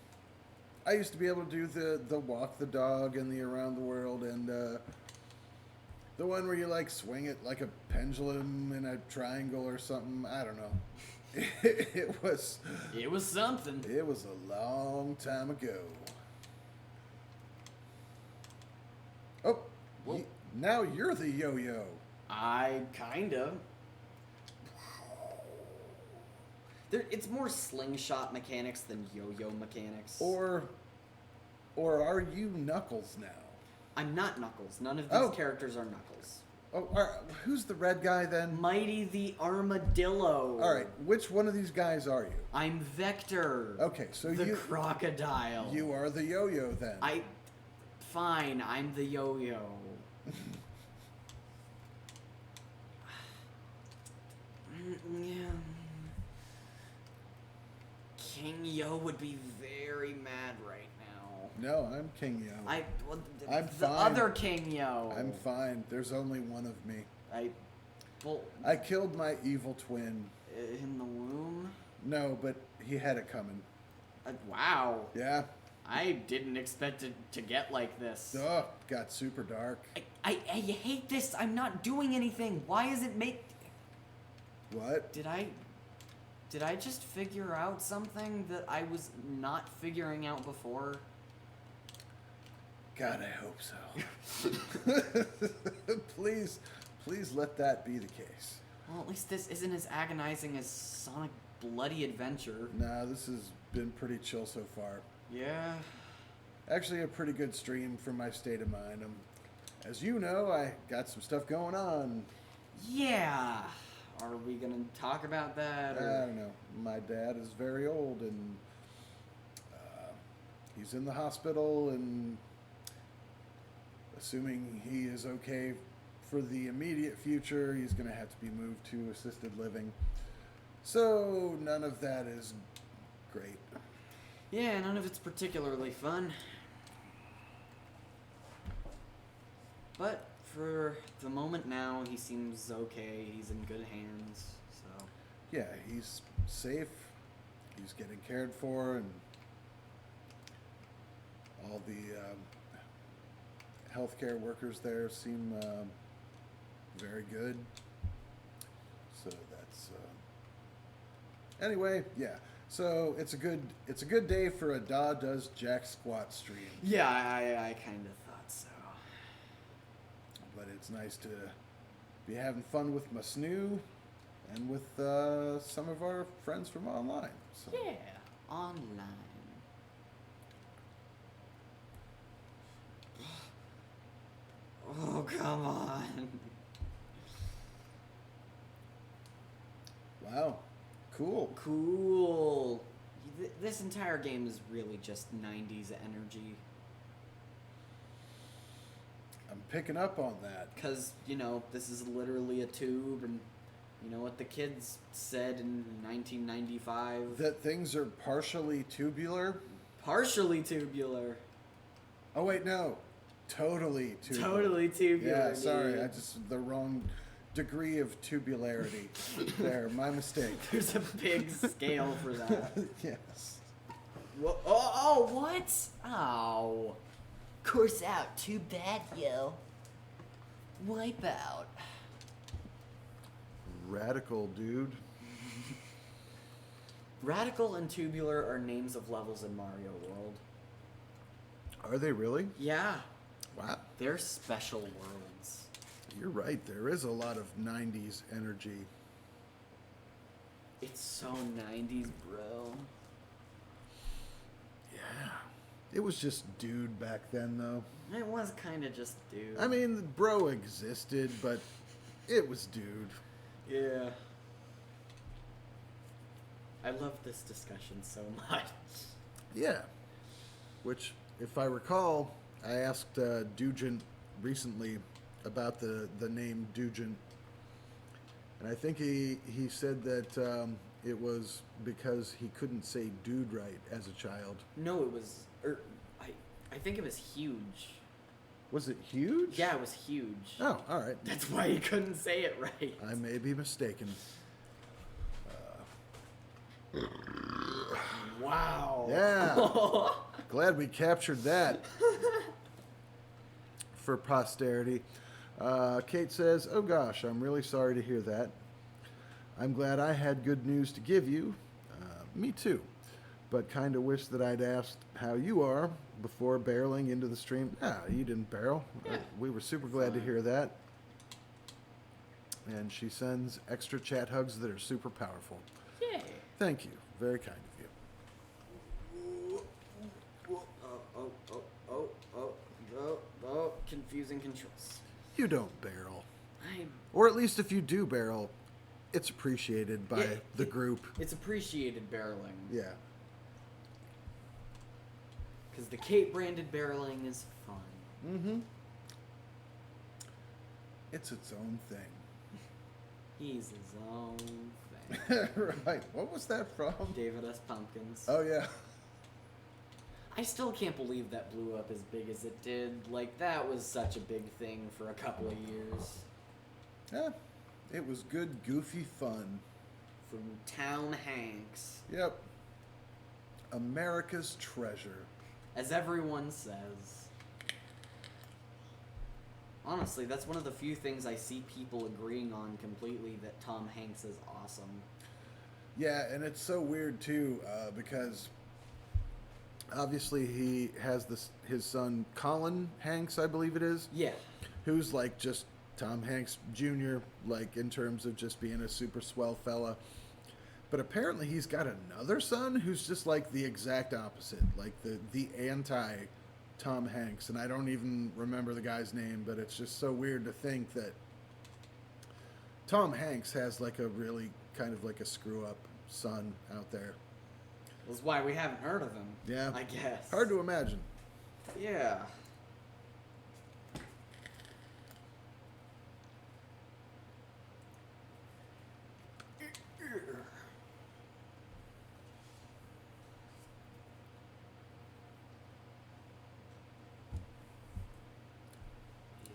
Speaker 2: I used to be able to do the walk the dog and the around the world and the one where you like swing it like a pendulum in a triangle or something. I don't know. It was
Speaker 1: something.
Speaker 2: It was a long time ago. Oh,
Speaker 1: Well-
Speaker 2: now you're the yo-yo.
Speaker 1: I kinda. It's more slingshot mechanics than yo-yo mechanics.
Speaker 2: Or are you Knuckles now?
Speaker 1: I'm not Knuckles. None of these characters are Knuckles.
Speaker 2: Oh, who's the red guy then?
Speaker 1: Mighty the Armadillo.
Speaker 2: All right, which one of these guys are you?
Speaker 1: I'm Vector.
Speaker 2: Okay, so
Speaker 1: the crocodile.
Speaker 2: You are the yo-yo then.
Speaker 1: Fine, I'm the yo-yo. Yeah. King Yo would be very mad right now.
Speaker 2: No, I'm King Yo. I'm
Speaker 1: the
Speaker 2: fine.
Speaker 1: other King Yo.
Speaker 2: I'm fine. There's only one of me.
Speaker 1: Well,
Speaker 2: I killed my evil twin.
Speaker 1: in the womb?
Speaker 2: No, but he had it coming.
Speaker 1: Wow.
Speaker 2: Yeah.
Speaker 1: I didn't expect it to get like this.
Speaker 2: Oh, got super dark.
Speaker 1: I hate this. I'm not doing anything. Why is it make...
Speaker 2: What?
Speaker 1: Did I just figure out something that I was not figuring out before?
Speaker 2: God, I hope so. Please let that be the case.
Speaker 1: Well, at least this isn't as agonizing as Sonic Bloody Adventure.
Speaker 2: Nah, this has been pretty chill so far.
Speaker 1: Yeah.
Speaker 2: Actually, a pretty good stream for my state of mind. As you know, I got some stuff going on.
Speaker 1: Yeah. Are we gonna talk about that? Or?
Speaker 2: I don't know. My dad is very old, and he's in the hospital, and assuming he is okay for the immediate future, he's going to have to be moved to assisted living. So none of that is great.
Speaker 1: Yeah, none of it's particularly fun. But for the moment now, he seems okay. He's in good hands, so...
Speaker 2: Yeah, he's safe. He's getting cared for, and all the healthcare workers there seem very good. So that's anyway, yeah. So it's a good day for a Da Does Jack Squat stream.
Speaker 1: Yeah, I kind of thought so.
Speaker 2: But it's nice to be having fun with my snoo and with some of our friends from online. So.
Speaker 1: Yeah, online. Oh, come on.
Speaker 2: Wow. Cool.
Speaker 1: Cool. This entire game is really just 90s energy.
Speaker 2: I'm picking up on that.
Speaker 1: Because, this is literally a tube, and you know what the kids said in 1995?
Speaker 2: That things are partially tubular?
Speaker 1: Partially tubular.
Speaker 2: Oh, wait, no. Totally tubular.
Speaker 1: Totally tubular.
Speaker 2: Yeah, sorry.
Speaker 1: dude.
Speaker 2: I just, the wrong degree of tubularity. There, my mistake.
Speaker 1: There's a big scale for that.
Speaker 2: Yes.
Speaker 1: Oh, what? Oh. Course out. Too bad, yo. Wipe out.
Speaker 2: Radical, dude.
Speaker 1: Radical and tubular are names of levels in Mario World.
Speaker 2: Are they really?
Speaker 1: Yeah.
Speaker 2: Wow.
Speaker 1: They're special worlds.
Speaker 2: You're right. There is a lot of 90s energy.
Speaker 1: It's so 90s, bro.
Speaker 2: Yeah. It was just dude back then, though.
Speaker 1: It was kind of just dude.
Speaker 2: I mean, bro existed, but it was dude.
Speaker 1: Yeah. I love this discussion so much.
Speaker 2: Yeah. Which, if I recall, I asked Dugent recently about the name Dugent. And I think he said that it was because he couldn't say dude right as a child.
Speaker 1: No, it was... I think it was huge.
Speaker 2: Was it huge?
Speaker 1: Yeah, it was huge.
Speaker 2: Oh, all right.
Speaker 1: That's why he couldn't say it right.
Speaker 2: I may be mistaken.
Speaker 1: Wow.
Speaker 2: Yeah. Glad we captured that for posterity. Kate says, "Oh gosh, I'm really sorry to hear that. I'm glad I had good news to give you. Me too. But kind of wish that I'd asked how you are before barreling into the stream." You didn't barrel.
Speaker 1: Yeah.
Speaker 2: We were super glad to hear that. And she sends extra chat hugs that are super powerful.
Speaker 1: Yay.
Speaker 2: Thank you. Very kind of you.
Speaker 1: Confusing controls.
Speaker 2: You don't barrel.
Speaker 1: I
Speaker 2: Or at least if you do barrel, it's appreciated by the group.
Speaker 1: It's appreciated barreling.
Speaker 2: Yeah.
Speaker 1: Because the Kate branded barreling is fun.
Speaker 2: Mm-hmm. It's its own thing.
Speaker 1: He's his own thing.
Speaker 2: Right. What was that from?
Speaker 1: David S. Pumpkins.
Speaker 2: Oh, yeah.
Speaker 1: I still can't believe that blew up as big as it did. Like, that was such a big thing for a couple of years.
Speaker 2: Yeah. It was good, goofy fun.
Speaker 1: From Tom Hanks.
Speaker 2: Yep. America's treasure.
Speaker 1: As everyone says. Honestly, that's one of the few things I see people agreeing on completely, that Tom Hanks is awesome.
Speaker 2: Yeah, and it's so weird, too, because obviously he has his son, Colin Hanks, I believe it is.
Speaker 1: Yeah.
Speaker 2: Who's, like, just Tom Hanks Jr., like, in terms of just being a super swell fella. But apparently he's got another son who's just, like, the exact opposite. Like, the anti-Tom Hanks. And I don't even remember the guy's name, but it's just so weird to think that Tom Hanks has, like, a really kind of, like, a screw-up son out there.
Speaker 1: That's why we haven't heard of him.
Speaker 2: Yeah.
Speaker 1: I guess.
Speaker 2: Hard to imagine.
Speaker 1: Yeah.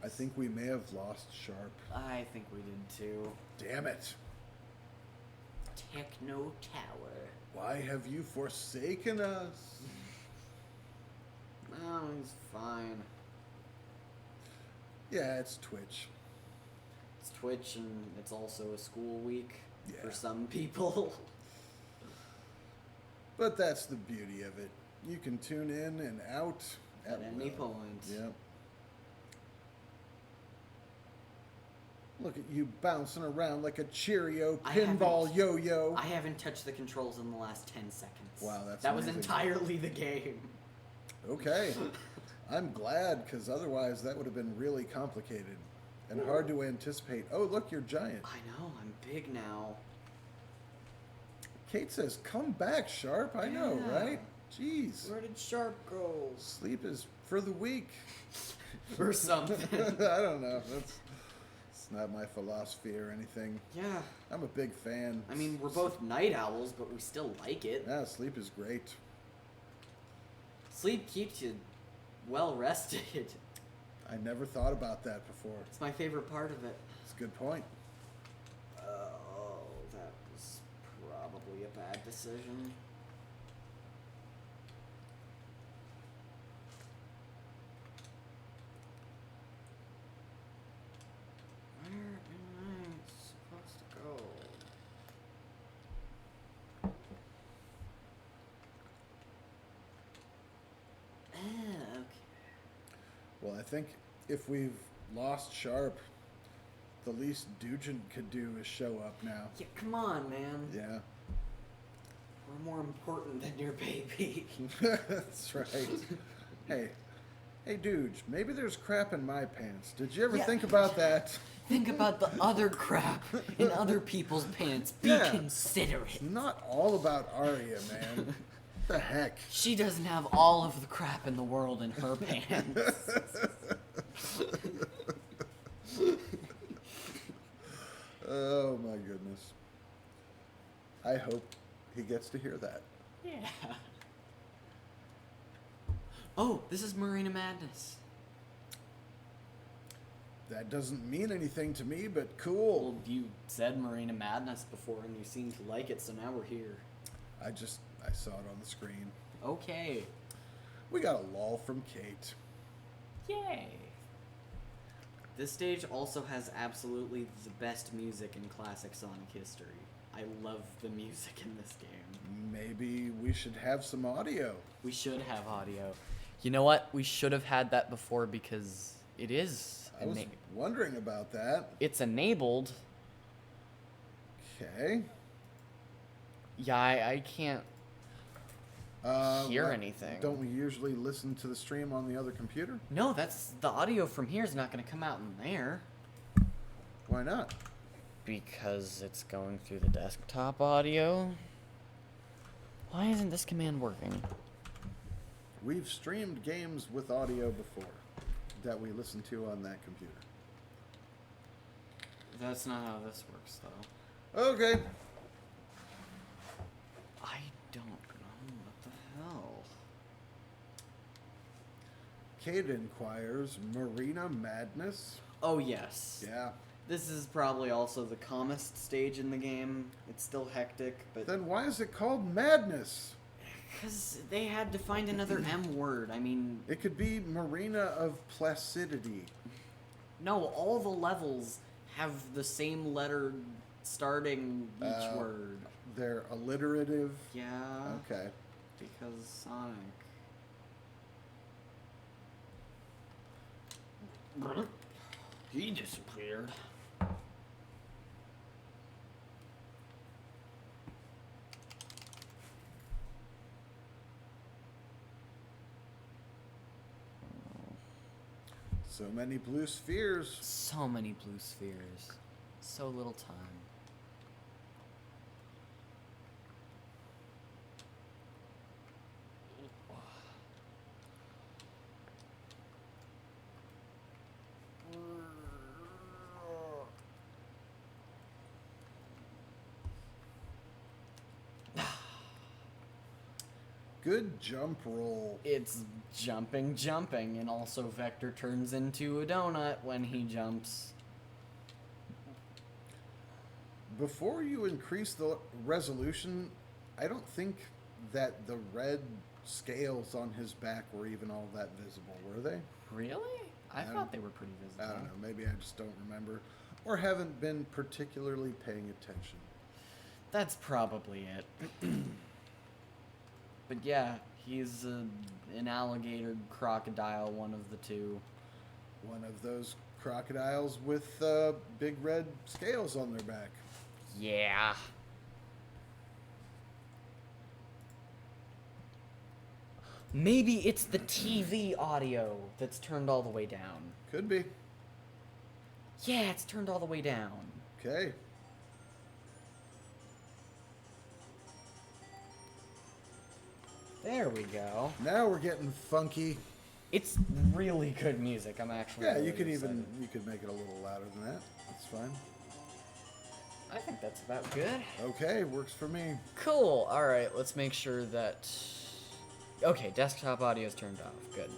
Speaker 2: I think we may have lost Sharp.
Speaker 1: I think we did too.
Speaker 2: Damn it.
Speaker 1: Techno Tower.
Speaker 2: Why have you forsaken us?
Speaker 1: No, he's fine.
Speaker 2: Yeah, it's Twitch.
Speaker 1: It's Twitch, and it's also a school week for
Speaker 2: Yeah.
Speaker 1: some people.
Speaker 2: But that's the beauty of it. You can tune in and out
Speaker 1: At any
Speaker 2: will.
Speaker 1: point.
Speaker 2: Yep. Look at you bouncing around like a Cheerio pinball yo-yo.
Speaker 1: I haven't touched the controls in the last 10 seconds.
Speaker 2: Wow, that's
Speaker 1: That was
Speaker 2: amazing.
Speaker 1: entirely the game.
Speaker 2: Okay. I'm glad, because otherwise that would have been really complicated and hard to anticipate. Oh, look, you're giant.
Speaker 1: I know, I'm big now.
Speaker 2: Kate says, "Come back, Sharp." I know,
Speaker 1: Yeah.
Speaker 2: right? Jeez.
Speaker 1: Where did Sharp go?
Speaker 2: Sleep is for the weak.
Speaker 1: Or something.
Speaker 2: I don't know. It's not my philosophy or anything.
Speaker 1: Yeah.
Speaker 2: I'm a big fan.
Speaker 1: I mean, we're both night owls, but we still like it.
Speaker 2: Yeah, sleep is great.
Speaker 1: Sleep keeps you well rested.
Speaker 2: I never thought about that before.
Speaker 1: It's my favorite part of it.
Speaker 2: It's a good point.
Speaker 1: Oh, that was probably a bad decision. Where am I supposed to go? Okay.
Speaker 2: Well, I think if we've lost Sharp, the least Dugin could do is show up now.
Speaker 1: Yeah, come on, man.
Speaker 2: Yeah.
Speaker 1: We're more important than your baby.
Speaker 2: That's right. Hey, dude, maybe there's crap in my pants. Did you ever
Speaker 1: Yeah.
Speaker 2: think about that?
Speaker 1: Think about the other crap in other people's pants. Be
Speaker 2: Yeah.
Speaker 1: considerate.
Speaker 2: It's not all about Arya, man. What the heck?
Speaker 1: She doesn't have all of the crap in the world in her pants.
Speaker 2: Oh my goodness. I hope he gets to hear that.
Speaker 1: Yeah. Oh, this is Marina Madness.
Speaker 2: That doesn't mean anything to me, but
Speaker 1: Well,
Speaker 2: cool.
Speaker 1: you said Marina Madness before and you seemed to like it, so now we're here.
Speaker 2: I saw it on the screen.
Speaker 1: Okay.
Speaker 2: We got a lull from Kate.
Speaker 1: Yay. This stage also has absolutely the best music in classic Sonic history. I love the music in this game.
Speaker 2: Maybe we should have some audio.
Speaker 1: We should have audio. You know what? We should have had that before because it is.
Speaker 2: I was wondering about that.
Speaker 1: It's enabled.
Speaker 2: Okay.
Speaker 1: Yeah, I can't hear anything.
Speaker 2: Don't we usually listen to the stream on the other computer?
Speaker 1: No, that's the audio from here is not going to come out in there.
Speaker 2: Why not?
Speaker 1: Because it's going through the desktop audio. Why isn't this command working?
Speaker 2: We've streamed games with audio before that we listen to on that computer.
Speaker 1: That's not how this works, though.
Speaker 2: Okay.
Speaker 1: I don't know what the hell.
Speaker 2: Kate inquires, Marina Madness?
Speaker 1: Oh, yes.
Speaker 2: Yeah.
Speaker 1: This is probably also the calmest stage in the game. It's still hectic, but...
Speaker 2: Then why is it called Madness?
Speaker 1: Because they had to find another M word. I mean...
Speaker 2: It could be Marina of Placidity.
Speaker 1: No, all the levels have the same letter starting each word.
Speaker 2: They're alliterative?
Speaker 1: Yeah.
Speaker 2: Okay.
Speaker 1: Because Sonic. He disappeared.
Speaker 2: So many blue spheres.
Speaker 1: So many blue spheres. So little time.
Speaker 2: Good jump roll.
Speaker 1: It's jumping, and also Vector turns into a donut when he jumps.
Speaker 2: Before you increase the resolution, I don't think that the red scales on his back were even all that visible, were they?
Speaker 1: Really? I thought they were pretty visible.
Speaker 2: I don't know. Maybe I just don't remember. Or haven't been particularly paying attention.
Speaker 1: That's probably it. But yeah, he's an alligator crocodile, one of the two.
Speaker 2: One of those crocodiles with big red scales on their back.
Speaker 1: Yeah. Maybe it's the TV audio that's turned all the way down.
Speaker 2: Could be.
Speaker 1: Yeah, it's turned all the way down.
Speaker 2: Okay.
Speaker 1: There we go.
Speaker 2: Now we're getting funky.
Speaker 1: It's really good music. I'm actually
Speaker 2: Yeah,
Speaker 1: really
Speaker 2: you could
Speaker 1: excited.
Speaker 2: you could make it a little louder than that. That's fine.
Speaker 1: I think that's about good.
Speaker 2: Okay, works for me.
Speaker 1: Cool. All right, let's make sure that... Okay, desktop audio is turned off. Good.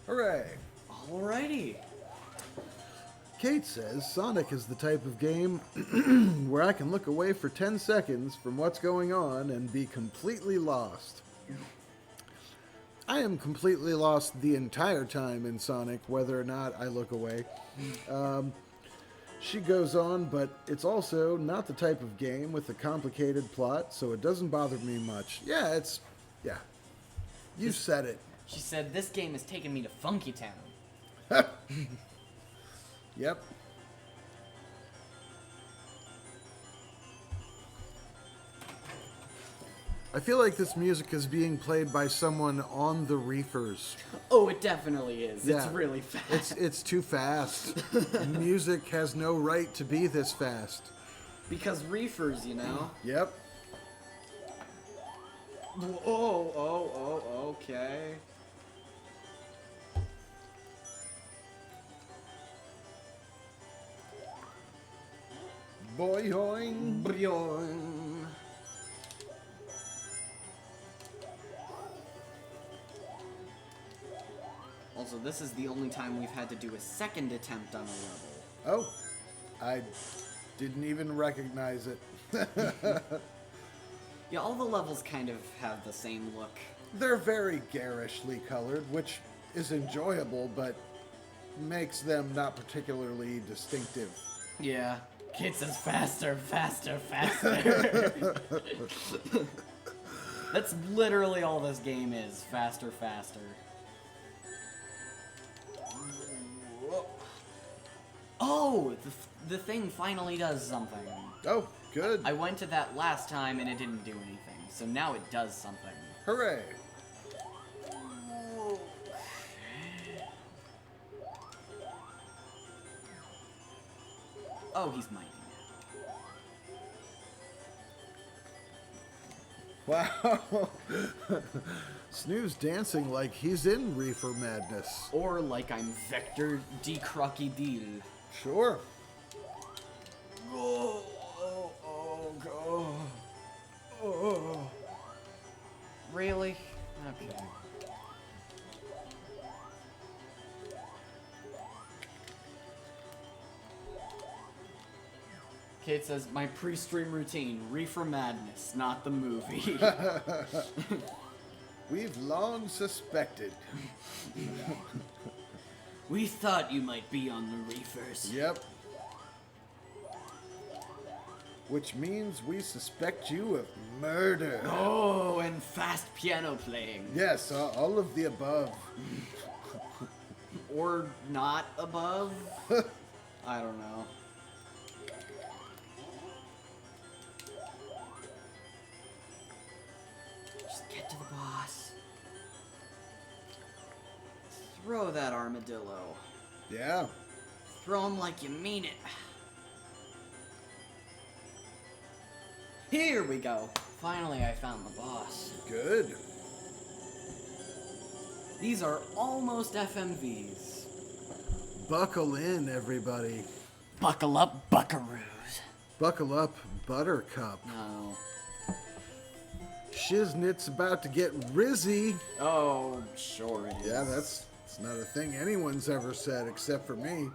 Speaker 2: Hooray!
Speaker 1: Alrighty.
Speaker 2: Kate says Sonic is the type of game where I can look away for 10 seconds from what's going on and be completely lost. I am completely lost the entire time in Sonic, whether or not I look away. She goes on, but it's also not the type of game with a complicated plot, so it doesn't bother me much. Yeah, yeah. You said it.
Speaker 1: She said, this game is taking me to Funky Town.
Speaker 2: Yep. I feel like this music is being played by someone on the reefers.
Speaker 1: Oh, it definitely is.
Speaker 2: Yeah.
Speaker 1: It's really fast.
Speaker 2: It's too fast. Music has no right to be this fast.
Speaker 1: Because reefers, you know?
Speaker 2: Yep.
Speaker 1: Okay.
Speaker 2: Boing.
Speaker 1: Bryoing. Also, this is the only time we've had to do a second attempt on a level.
Speaker 2: Oh, I Didn't even recognize it.
Speaker 1: Yeah, all the levels kind of have the same look.
Speaker 2: They're very garishly colored, which is enjoyable, but makes them not particularly distinctive.
Speaker 1: Yeah. Kid says faster, faster, faster. That's literally all this game is. Faster, faster. Oh, the thing finally does something.
Speaker 2: Oh, good.
Speaker 1: I went to that last time and it didn't do anything, so now it does something.
Speaker 2: Hooray.
Speaker 1: Oh, he's mighty now.
Speaker 2: Wow. Snooze dancing like he's in Reefer Madness.
Speaker 1: Or like I'm Vector de Crocodile.
Speaker 2: Sure.
Speaker 1: Oh, oh, oh, oh, oh. Really? Okay. Kate says, my pre-stream routine, Reefer Madness, not the movie.
Speaker 2: We've long suspected.
Speaker 1: We thought you might be on the Reefers.
Speaker 2: Yep. Which means we suspect you of murder.
Speaker 1: Oh, and fast piano playing.
Speaker 2: Yes, all of the above.
Speaker 1: Or not above? I don't know. Just get to the boss. Throw that armadillo.
Speaker 2: Yeah.
Speaker 1: Throw him like you mean it. Here we go. Finally, I found the boss.
Speaker 2: Good.
Speaker 1: These are almost FMVs.
Speaker 2: Buckle in, everybody.
Speaker 1: Buckle up, buckaroos.
Speaker 2: Buckle up, Buttercup.
Speaker 1: No.
Speaker 2: Shiznit's about to get rizzy.
Speaker 1: Oh, sure it is.
Speaker 2: Yeah, that's not a thing anyone's ever said except for me.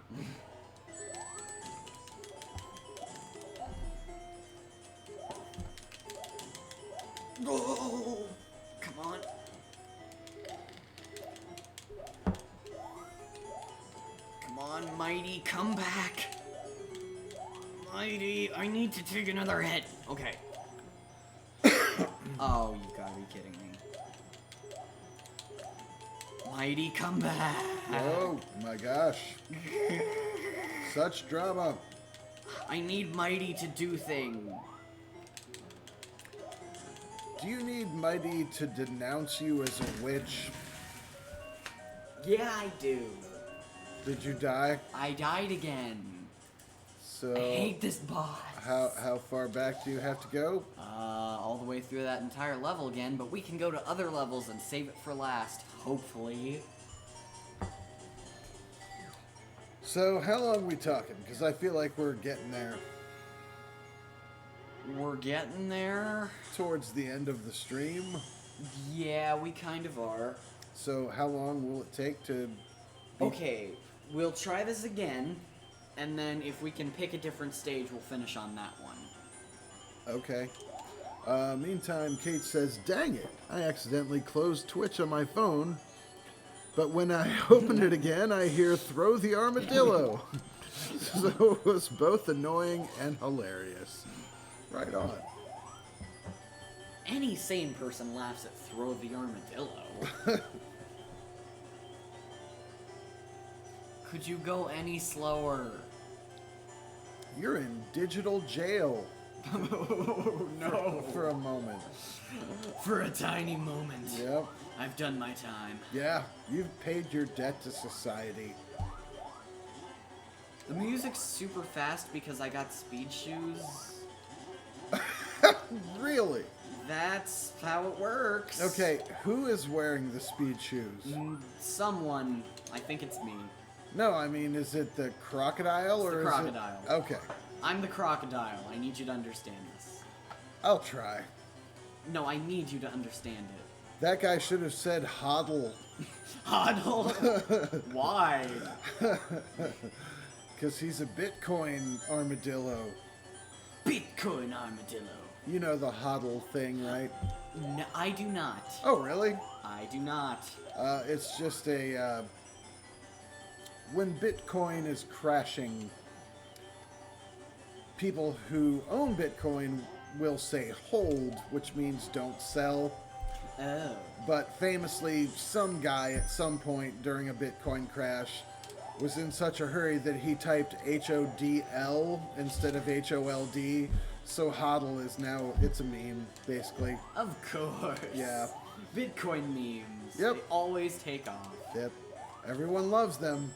Speaker 1: Oh, come on. Come on, Mighty, come back. Mighty, I need to take another hit. Okay. Oh, you gotta be kidding me. Mighty, come back.
Speaker 2: Oh my gosh. Such drama.
Speaker 1: I need Mighty to do things.
Speaker 2: Do you need Mighty to denounce you as a witch?
Speaker 1: Yeah, I do.
Speaker 2: Did you die?
Speaker 1: I died again.
Speaker 2: So
Speaker 1: I hate this boss.
Speaker 2: how far back do you have to go?
Speaker 1: All the way through that entire level again, but we can go to other levels and save it for last, hopefully.
Speaker 2: So how long we talking? Because I feel like we're getting there.
Speaker 1: We're getting there.
Speaker 2: Towards the end of the stream.
Speaker 1: Yeah, we kind of are.
Speaker 2: So how long will it take to...
Speaker 1: Okay, we'll try this again, and then if we can pick a different stage, we'll finish on that one.
Speaker 2: Okay. Meantime, Kate says, dang it, I accidentally closed Twitch on my phone, but when I open it again, I hear throw the armadillo. So it was both annoying and hilarious. Right on.
Speaker 1: Any sane person laughs at throw the armadillo. Could you go any slower?
Speaker 2: You're in digital jail.
Speaker 1: Oh, no.
Speaker 2: For a moment.
Speaker 1: For a tiny moment.
Speaker 2: Yep.
Speaker 1: I've done my time.
Speaker 2: Yeah, you've paid your debt to society.
Speaker 1: The music's super fast because I got speed shoes.
Speaker 2: Really?
Speaker 1: That's how it works.
Speaker 2: Okay, who is wearing the speed shoes?
Speaker 1: Someone. I think it's me.
Speaker 2: No, I mean, is it the crocodile
Speaker 1: It's
Speaker 2: or
Speaker 1: the
Speaker 2: is
Speaker 1: crocodile.
Speaker 2: it... Okay,
Speaker 1: I'm the crocodile. I need you to understand this.
Speaker 2: I'll try.
Speaker 1: No, I need you to understand it.
Speaker 2: That guy should have said hodl.
Speaker 1: Hodl? Why?
Speaker 2: Because he's a Bitcoin armadillo.
Speaker 1: Bitcoin armadillo.
Speaker 2: You know the hodl thing, right?
Speaker 1: No, I do not.
Speaker 2: Oh, really?
Speaker 1: I do not.
Speaker 2: It's just a... when Bitcoin is crashing, people who own Bitcoin will say hold, which means don't sell.
Speaker 1: Oh.
Speaker 2: But famously, some guy at some point during a Bitcoin crash was in such a hurry that he typed HODL instead of HOLD. So hodl is now, it's a meme, basically.
Speaker 1: Of course.
Speaker 2: Yeah.
Speaker 1: Bitcoin memes.
Speaker 2: Yep.
Speaker 1: They always take off.
Speaker 2: Yep. Everyone loves them.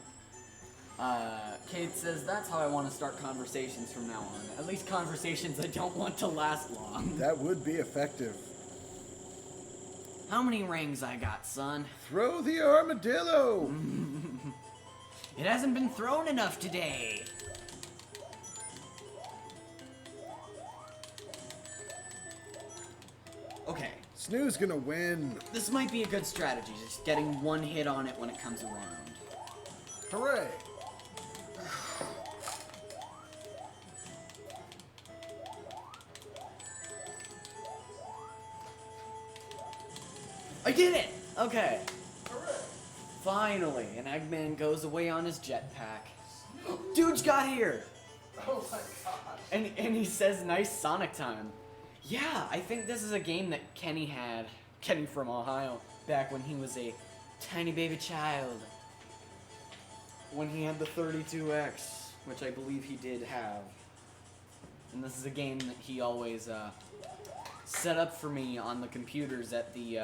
Speaker 1: Kate says, that's how I want to start conversations from now on. At least conversations I don't want to last long.
Speaker 2: That would be effective.
Speaker 1: How many rings I got, son?
Speaker 2: Throw the armadillo!
Speaker 1: It hasn't been thrown enough today. Okay.
Speaker 2: Snoo's gonna win.
Speaker 1: This might be a good strategy, just getting one hit on it when it comes around.
Speaker 2: Hooray!
Speaker 1: I did it! Okay. Finally, and Eggman goes away on his jetpack. Dude's got here!
Speaker 2: Oh my god.
Speaker 1: And he says, nice Sonic time. Yeah, I think this is a game that Kenny had. Kenny from Ohio. Back when he was a tiny baby child. When he had the 32X, which I believe he did have. And this is a game that he always set up for me on the computers at the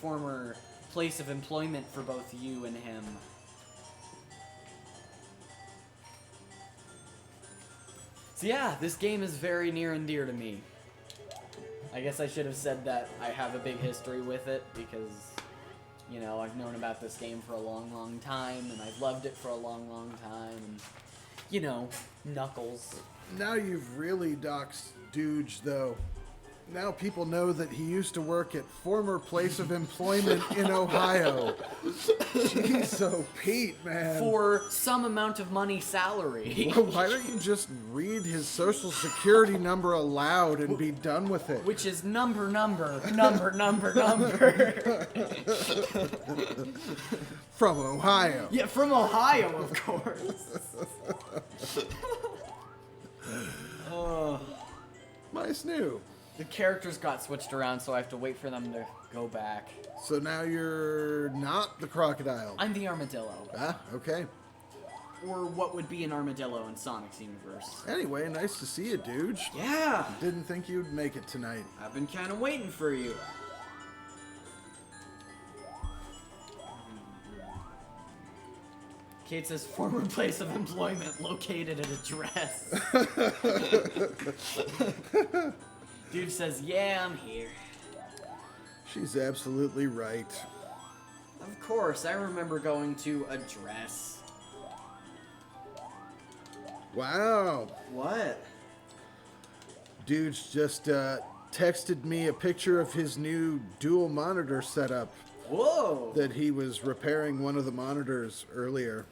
Speaker 1: former place of employment for both you and him. So yeah, this game is very near and dear to me. I guess I should have said that I have a big history with it because, you know, I've known about this game for a long, long time, and I've loved it for a long, long time, and, you know, Knuckles.
Speaker 2: Now you've really doxed Dooge, though. Now people know that he used to work at former place of employment in Ohio. Jeez, so Pete, man.
Speaker 1: For some amount of money salary.
Speaker 2: Well, why don't you just read his social security number aloud and be done with it?
Speaker 1: Which is number.
Speaker 2: From Ohio.
Speaker 1: Yeah, from Ohio, of course. Oh.
Speaker 2: My Snoo.
Speaker 1: The characters got switched around, so I have to wait for them to go back.
Speaker 2: So now you're not the crocodile.
Speaker 1: I'm the armadillo.
Speaker 2: Ah, okay.
Speaker 1: Or what would be an armadillo in Sonic's universe.
Speaker 2: Anyway, nice to see you, Dooge.
Speaker 1: Yeah!
Speaker 2: Didn't think you'd make it tonight.
Speaker 1: I've been kind of waiting for you. Kate says, former place of employment located at address. Dude says, yeah, I'm here.
Speaker 2: She's absolutely right.
Speaker 1: Of course, I remember going to address.
Speaker 2: Wow.
Speaker 1: What?
Speaker 2: Dude's just texted me a picture of his new dual monitor setup
Speaker 1: Whoa!
Speaker 2: that he was repairing one of the monitors earlier.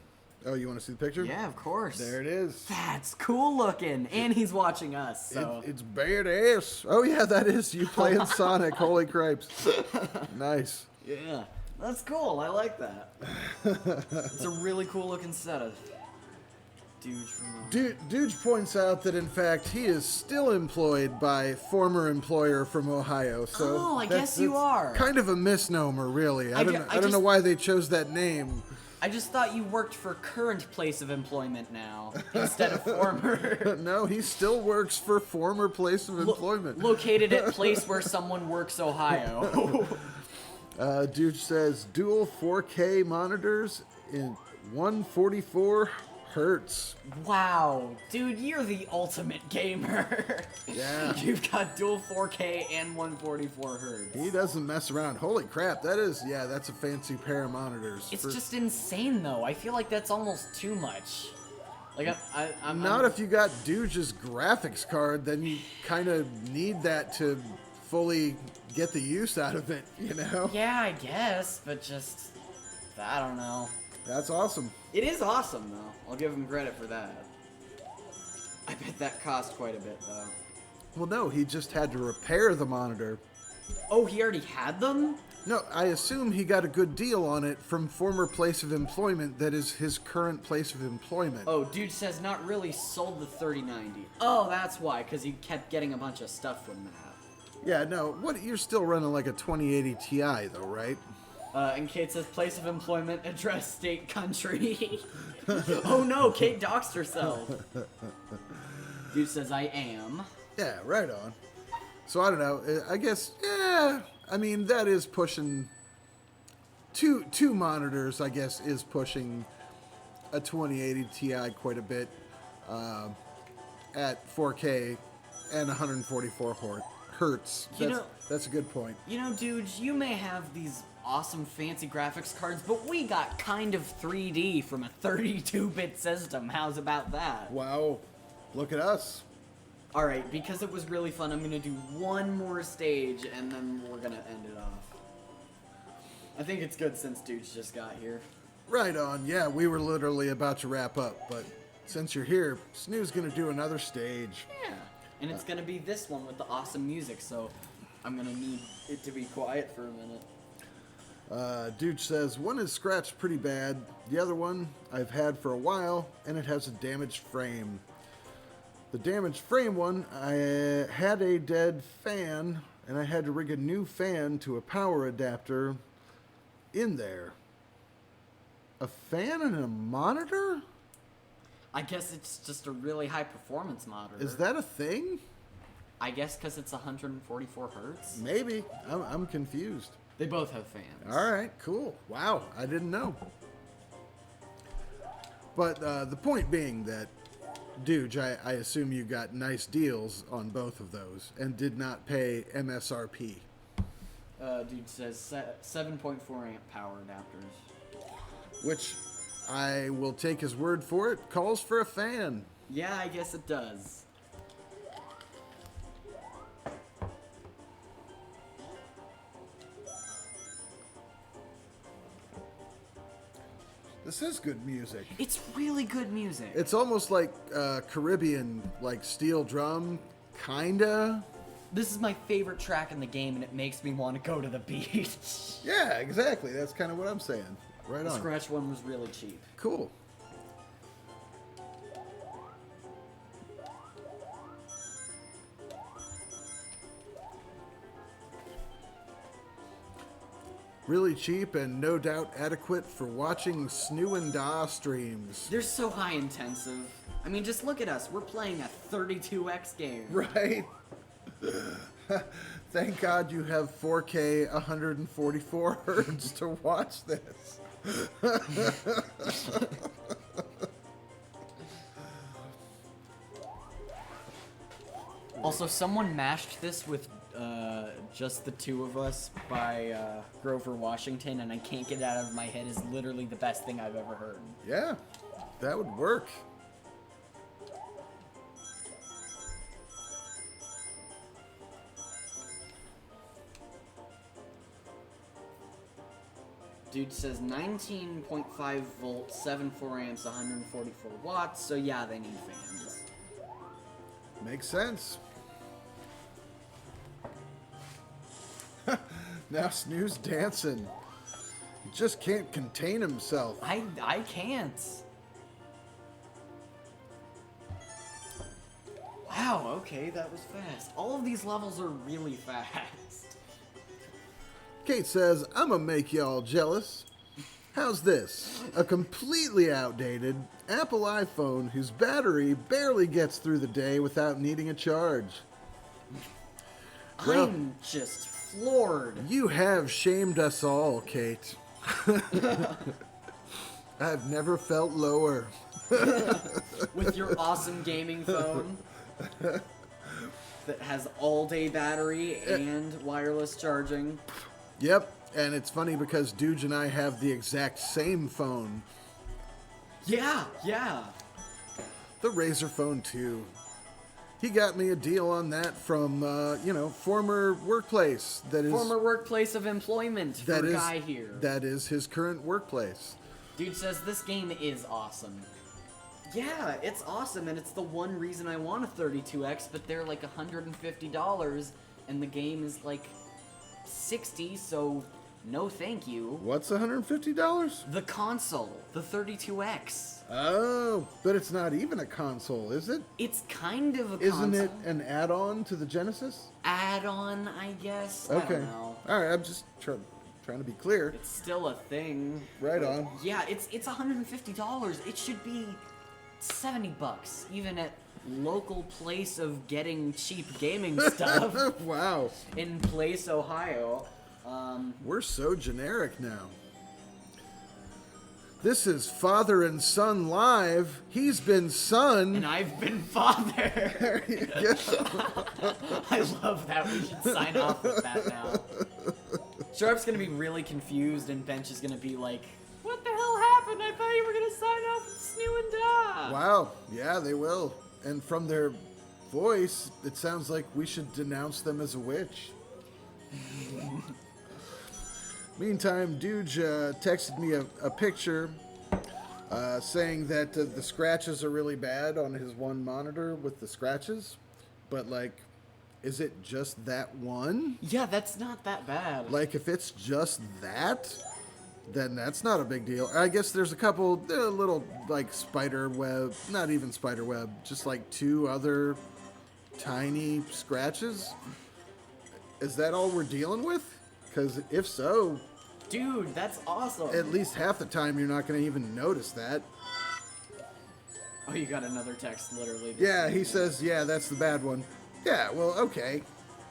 Speaker 2: Oh, you want to see the picture?
Speaker 1: Yeah, of course.
Speaker 2: There it is.
Speaker 1: That's cool looking. And he's watching us, so.
Speaker 2: It's badass. Oh, yeah, that is you playing Sonic. Holy cripes. Nice.
Speaker 1: Yeah. That's cool. I like that. It's a really cool looking setup.
Speaker 2: Dooge points out that, in fact, he is still employed by former employer from Ohio. So
Speaker 1: oh, I guess you are.
Speaker 2: Kind of a misnomer, really. I don't know
Speaker 1: just-
Speaker 2: why they chose that name.
Speaker 1: I just thought you worked for current place of employment now, instead of former.
Speaker 2: No, he still works for former place of employment.
Speaker 1: Located at place where someone works, Ohio.
Speaker 2: Dude says dual 4K monitors in 144 hertz.
Speaker 1: Wow, dude, you're the ultimate gamer.
Speaker 2: Yeah.
Speaker 1: You've got dual 4K and 144 hertz.
Speaker 2: He doesn't mess around. Holy crap, that's a fancy pair of monitors.
Speaker 1: It's just insane, though. I feel like that's almost too much. Like, I'm
Speaker 2: Not if you got Dooge's graphics card, then you kind of need that to fully get the use out of it, you know?
Speaker 1: Yeah, I guess, but just, I don't know.
Speaker 2: That's awesome.
Speaker 1: It is awesome, though. I'll give him credit for that. I bet that cost quite a bit, though.
Speaker 2: Well, no, he just had to repair the monitor.
Speaker 1: Oh, he already had them?
Speaker 2: No, I assume he got a good deal on it from former place of employment that is his current place of employment.
Speaker 1: Oh, dude says not really sold the 3090. Oh, that's why, because he kept getting a bunch of stuff from that.
Speaker 2: Yeah, no, you're still running like a 2080 Ti though, right?
Speaker 1: And Kate says place of employment, address, state, country. Oh no, Kate doxed herself. Dude says I am.
Speaker 2: Yeah, right on. So I don't know. I guess, yeah. I mean, that is pushing two monitors. I guess is pushing a 2080 Ti quite a bit at 4K and 144 hertz. That's a good point.
Speaker 1: You know, dudes, you may have these awesome fancy graphics cards, but we got kind of 3D from a 32-bit system. How's about that?
Speaker 2: Wow, look at us.
Speaker 1: All right, because it was really fun, I'm gonna do one more stage, and then we're gonna end it off. I think it's good since dudes just got here.
Speaker 2: Right on. Yeah, we were literally about to wrap up, but since you're here, Snoo's gonna do another stage.
Speaker 1: Yeah, and it's gonna be this one with the awesome music, so I'm gonna need it to be quiet for a minute.
Speaker 2: Dude says, one is scratched pretty bad. The other one I've had for a while, and it has a damaged frame. The damaged frame one, I had a dead fan, and I had to rig a new fan to a power adapter in there. A fan and a monitor?
Speaker 1: I guess it's just a really high performance monitor.
Speaker 2: Is that a thing?
Speaker 1: I guess because it's 144 hertz.
Speaker 2: Maybe. I'm confused.
Speaker 1: They both have fans.
Speaker 2: All right, cool. Wow, I didn't know. But the point being that, dude, I assume you got nice deals on both of those and did not pay MSRP.
Speaker 1: Dude says 7.4 amp power adapters.
Speaker 2: Which I will take his word for it. Calls for a fan.
Speaker 1: Yeah, I guess it does.
Speaker 2: This is good music.
Speaker 1: It's really good music.
Speaker 2: It's almost like Caribbean, like steel drum, kinda.
Speaker 1: This is my favorite track in the game, and it makes me want to go to the beach.
Speaker 2: Yeah, exactly. That's kind of what I'm saying. Right
Speaker 1: The
Speaker 2: on.
Speaker 1: scratch one was really cheap.
Speaker 2: Cool. Really cheap and no doubt adequate for watching Snoo and Da streams.
Speaker 1: They're so high intensive. I mean, just look at us. We're playing a 32x game.
Speaker 2: Right? Thank God you have 4K 144 hertz to watch this.
Speaker 1: Also, someone mashed this with just the two of us by Grover Washington, and I can't get it out of my head is literally the best thing I've ever heard.
Speaker 2: Yeah, that would work.
Speaker 1: Dude says 19.5 volts, 7.4 amps, 144 watts, so yeah, they need fans.
Speaker 2: Makes sense. Now Snoo's dancing. He just can't contain himself.
Speaker 1: I can't. Wow, okay, that was fast. All of these levels are really fast.
Speaker 2: Kate says, I'ma make y'all jealous. How's this? A completely outdated Apple iPhone whose battery barely gets through the day without needing a charge. Well,
Speaker 1: I'm just floored.
Speaker 2: you have shamed us all, Kate. I've never felt lower.
Speaker 1: With your awesome gaming phone that has all-day battery and wireless charging.
Speaker 2: Yep, and it's funny because Dooge and I have the exact same phone.
Speaker 1: Yeah.
Speaker 2: The Razer phone 2. He got me a deal on that from, former workplace.
Speaker 1: Former workplace of employment for a guy here.
Speaker 2: That is his current workplace.
Speaker 1: Dude says this game is awesome. Yeah, it's awesome, and it's the one reason I want a 32X, but they're like $150, and the game is like 60, so no thank you.
Speaker 2: What's $150?
Speaker 1: The console, the 32X.
Speaker 2: Oh, but it's not even a console, is it?
Speaker 1: It's kind of a
Speaker 2: Isn't
Speaker 1: console.
Speaker 2: it an add-on to the Genesis?
Speaker 1: Add-on, I guess? I
Speaker 2: Okay.
Speaker 1: don't know.
Speaker 2: All right, I'm just trying to be clear.
Speaker 1: It's still a thing.
Speaker 2: Right on.
Speaker 1: Yeah, it's $150. It should be $70, even at local place of getting cheap gaming stuff
Speaker 2: Wow.
Speaker 1: in Place, Ohio.
Speaker 2: We're so generic now. This is Father and Son Live. He's been son.
Speaker 1: And I've been father.
Speaker 2: There you go.
Speaker 1: I love that. We should sign off with that now. Sharp's gonna be really confused, and Bench is gonna be like, "What the hell happened? I thought you were gonna sign off with Snoo and Da."
Speaker 2: Wow. Yeah, they will. And from their voice, it sounds like we should denounce them as a witch. Meantime, Dude texted me a picture saying that the scratches are really bad on his one monitor with the scratches. But, like, is it just that one?
Speaker 1: Yeah, that's not that bad.
Speaker 2: Like, if it's just that, then that's not a big deal. I guess there's a couple little, like, spider web, not even spider web, just like 2 other tiny scratches. Is that all we're dealing with? Because if so,
Speaker 1: Dude, that's awesome.
Speaker 2: at least half the time you're not going to even notice that.
Speaker 1: Oh, you got another text, literally.
Speaker 2: Yeah, he says, yeah, that's the bad one. Yeah, well, okay.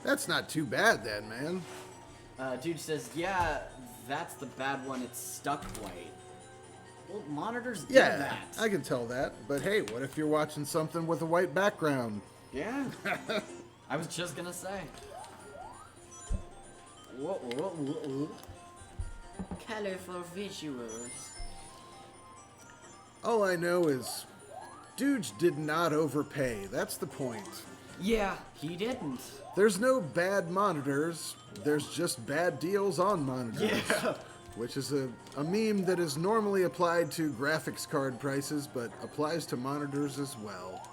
Speaker 2: That's not too bad then, man.
Speaker 1: Dude says, yeah, that's the bad one. It's stuck white. Well, monitors do
Speaker 2: Yeah,
Speaker 1: that.
Speaker 2: I can tell that. But hey, what if you're watching something with a white background?
Speaker 1: Yeah. I was just gonna say. Whoa. Colorful visuals.
Speaker 2: All I know is, Dooge did not overpay. That's the point.
Speaker 1: Yeah, he didn't.
Speaker 2: There's no bad monitors. There's just bad deals on monitors.
Speaker 1: Yeah.
Speaker 2: Which is a meme that is normally applied to graphics card prices, but applies to monitors as well.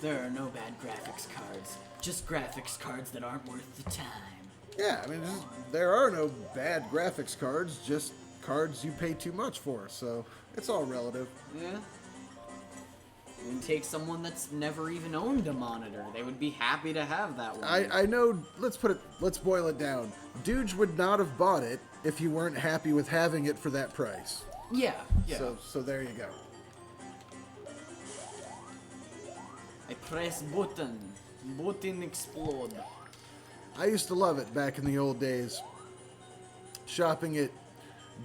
Speaker 1: There are no bad graphics cards. Just graphics cards that aren't worth the time.
Speaker 2: Yeah, I mean, there are no bad graphics cards, just cards you pay too much for, so it's all relative.
Speaker 1: Yeah. And take someone that's never even owned a monitor. They would be happy to have that one.
Speaker 2: I know, let's boil it down. Dooge would not have bought it if you weren't happy with having it for that price.
Speaker 1: Yeah.
Speaker 2: So there you go.
Speaker 1: I press button. Button explode.
Speaker 2: I used to love it back in the old days. Shopping at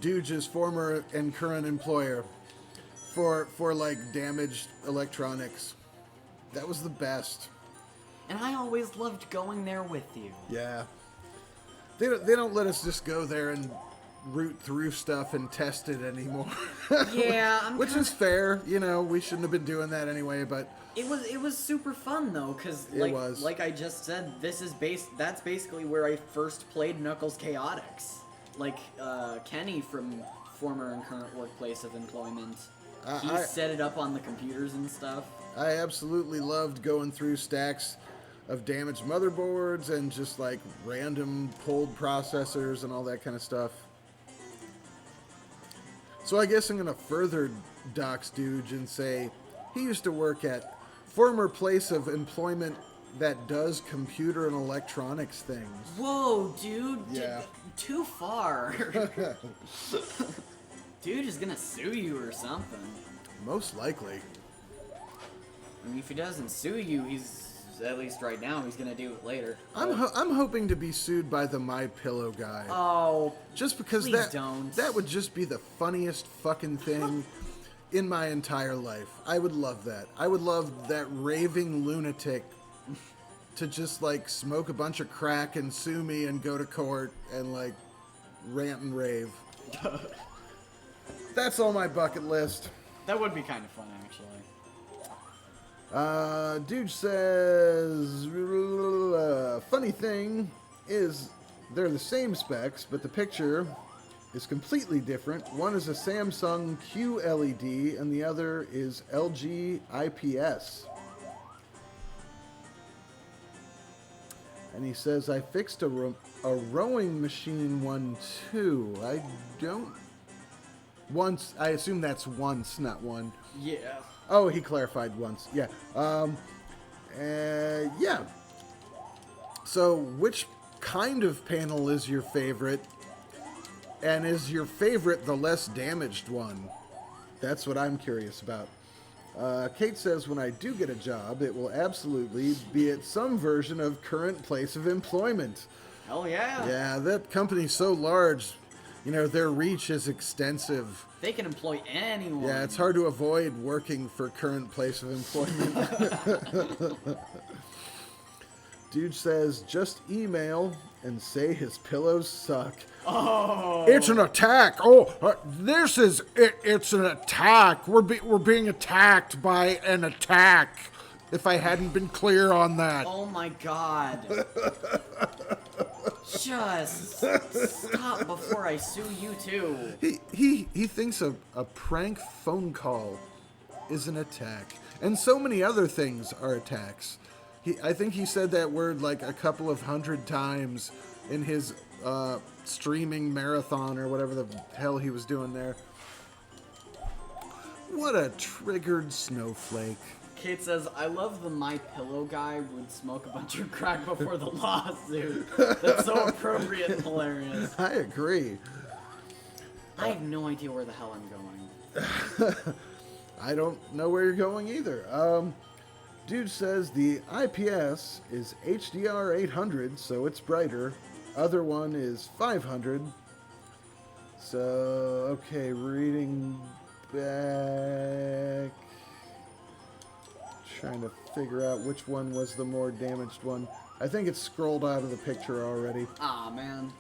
Speaker 2: Dooge's former and current employer for like damaged electronics. That was the best.
Speaker 1: And I always loved going there with you.
Speaker 2: Yeah. They don't let us just go there and root through stuff and test it anymore.
Speaker 1: Yeah,
Speaker 2: Which is fair, you know, we shouldn't have been doing that anyway, but
Speaker 1: It was super fun though, cause
Speaker 2: It was.
Speaker 1: like I just said, that's basically where I first played Knuckles Chaotix. Like Kenny from former and current workplace of employment, he set it up on the computers and stuff.
Speaker 2: I absolutely loved going through stacks of damaged motherboards and just like random pulled processors and all that kind of stuff. So I guess I'm going to further dox Dooge and say he used to work at former place of employment that does computer and electronics things.
Speaker 1: Whoa, dude!
Speaker 2: Yeah.
Speaker 1: Too far. Dude is gonna sue you or something.
Speaker 2: Most likely.
Speaker 1: I mean, if he doesn't sue you, he's, at least right now, he's gonna do it later.
Speaker 2: I'm hoping to be sued by the My Pillow guy.
Speaker 1: Oh,
Speaker 2: Just because
Speaker 1: please don't.
Speaker 2: that would just be the funniest fucking thing in my entire life. I would love that. I would love that raving lunatic to just like smoke a bunch of crack and sue me and go to court and like rant and rave. That's on my bucket list.
Speaker 1: That would be kind of fun, actually.
Speaker 2: Dude says, funny thing is they're the same specs, but the picture is completely different. One is a Samsung QLED, and the other is LG IPS. And he says, I fixed a rowing machine one too. I don't... Once, I assume that's once, not one.
Speaker 1: Yeah.
Speaker 2: Oh, he clarified once. Yeah. Yeah. So, which kind of panel is your favorite? And is your favorite the less damaged one? That's what I'm curious about. Kate says, when I do get a job, it will absolutely be at some version of current place of employment.
Speaker 1: Hell yeah.
Speaker 2: Yeah, that company's so large, you know, their reach is extensive.
Speaker 1: They can employ anyone.
Speaker 2: Yeah, it's hard to avoid working for current place of employment. Dude says, just email and say his pillows suck.
Speaker 1: Oh.
Speaker 2: It's an attack. Oh, this is it. It's an attack. We're being attacked by an attack. If I hadn't been clear on that.
Speaker 1: Oh my god. Just stop before I sue you too.
Speaker 2: He thinks a prank phone call is an attack, and so many other things are attacks. I think he said that word like a couple of 100 times in his streaming marathon or whatever the hell he was doing there. What a triggered snowflake.
Speaker 1: Kate says, I love the My Pillow guy would smoke a bunch of crack before the lawsuit. That's so appropriate and hilarious.
Speaker 2: I agree.
Speaker 1: I have no idea where the hell I'm going.
Speaker 2: I don't know where you're going either. Dude says the IPS is HDR 800, so it's brighter. Other one is 500. So, okay, reading back. Trying to figure out which one was the more damaged one. I think it's scrolled out of the picture already.
Speaker 1: Aw, man.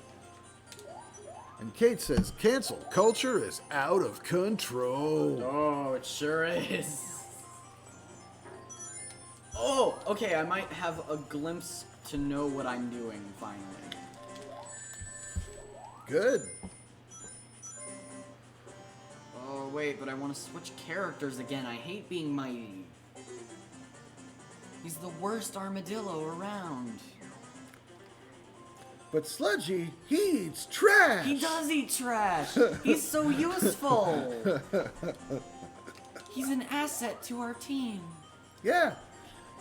Speaker 2: And Kate says, cancel culture is out of control.
Speaker 1: Oh, it sure is. Oh, okay, I might have a glimpse to know what I'm doing, finally.
Speaker 2: Good.
Speaker 1: Oh, wait, but I want to switch characters again. I hate being mighty. He's the worst armadillo around.
Speaker 2: But Sludgy, he eats trash.
Speaker 1: He does eat trash. He's so useful. He's an asset to our team.
Speaker 2: Yeah.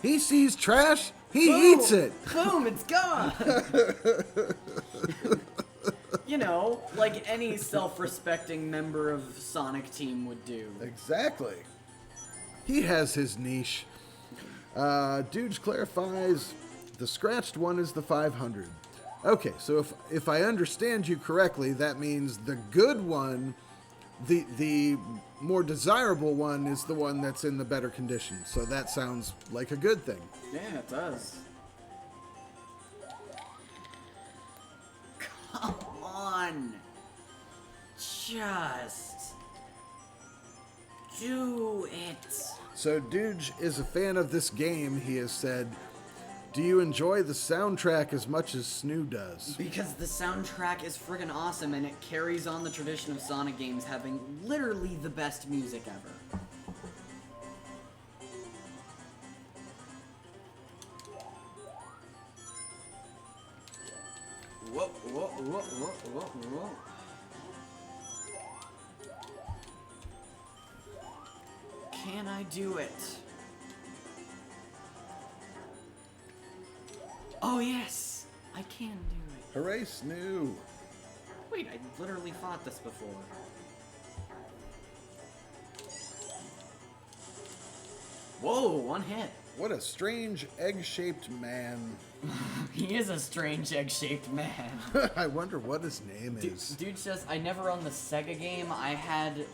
Speaker 2: He sees trash, he
Speaker 1: Boom.
Speaker 2: eats it.
Speaker 1: Boom, it's gone. You know, like any self-respecting member of Sonic team would do.
Speaker 2: Exactly. He has his niche. Dude clarifies the scratched one is the 500. Okay, so if I understand you correctly, that means the good one, the more desirable one is the one that's in the better condition. So that sounds like a good thing.
Speaker 1: Yeah, it does. Come on. Just do it.
Speaker 2: So Dude is a fan of this game, he has said. Do you enjoy the soundtrack as much as Snoo does?
Speaker 1: Because the soundtrack is friggin' awesome and it carries on the tradition of Sonic games having literally the best music ever. Whoa, whoa, whoa, whoa, whoa, whoa. Can I do it? Oh yes, I can do it.
Speaker 2: Hooray, Snoo!
Speaker 1: Wait, I literally fought this before. Whoa, one hit.
Speaker 2: What a strange egg-shaped man.
Speaker 1: He is a strange egg-shaped man.
Speaker 2: I wonder what his name is.
Speaker 1: Dude says, I never owned the Sega game. I had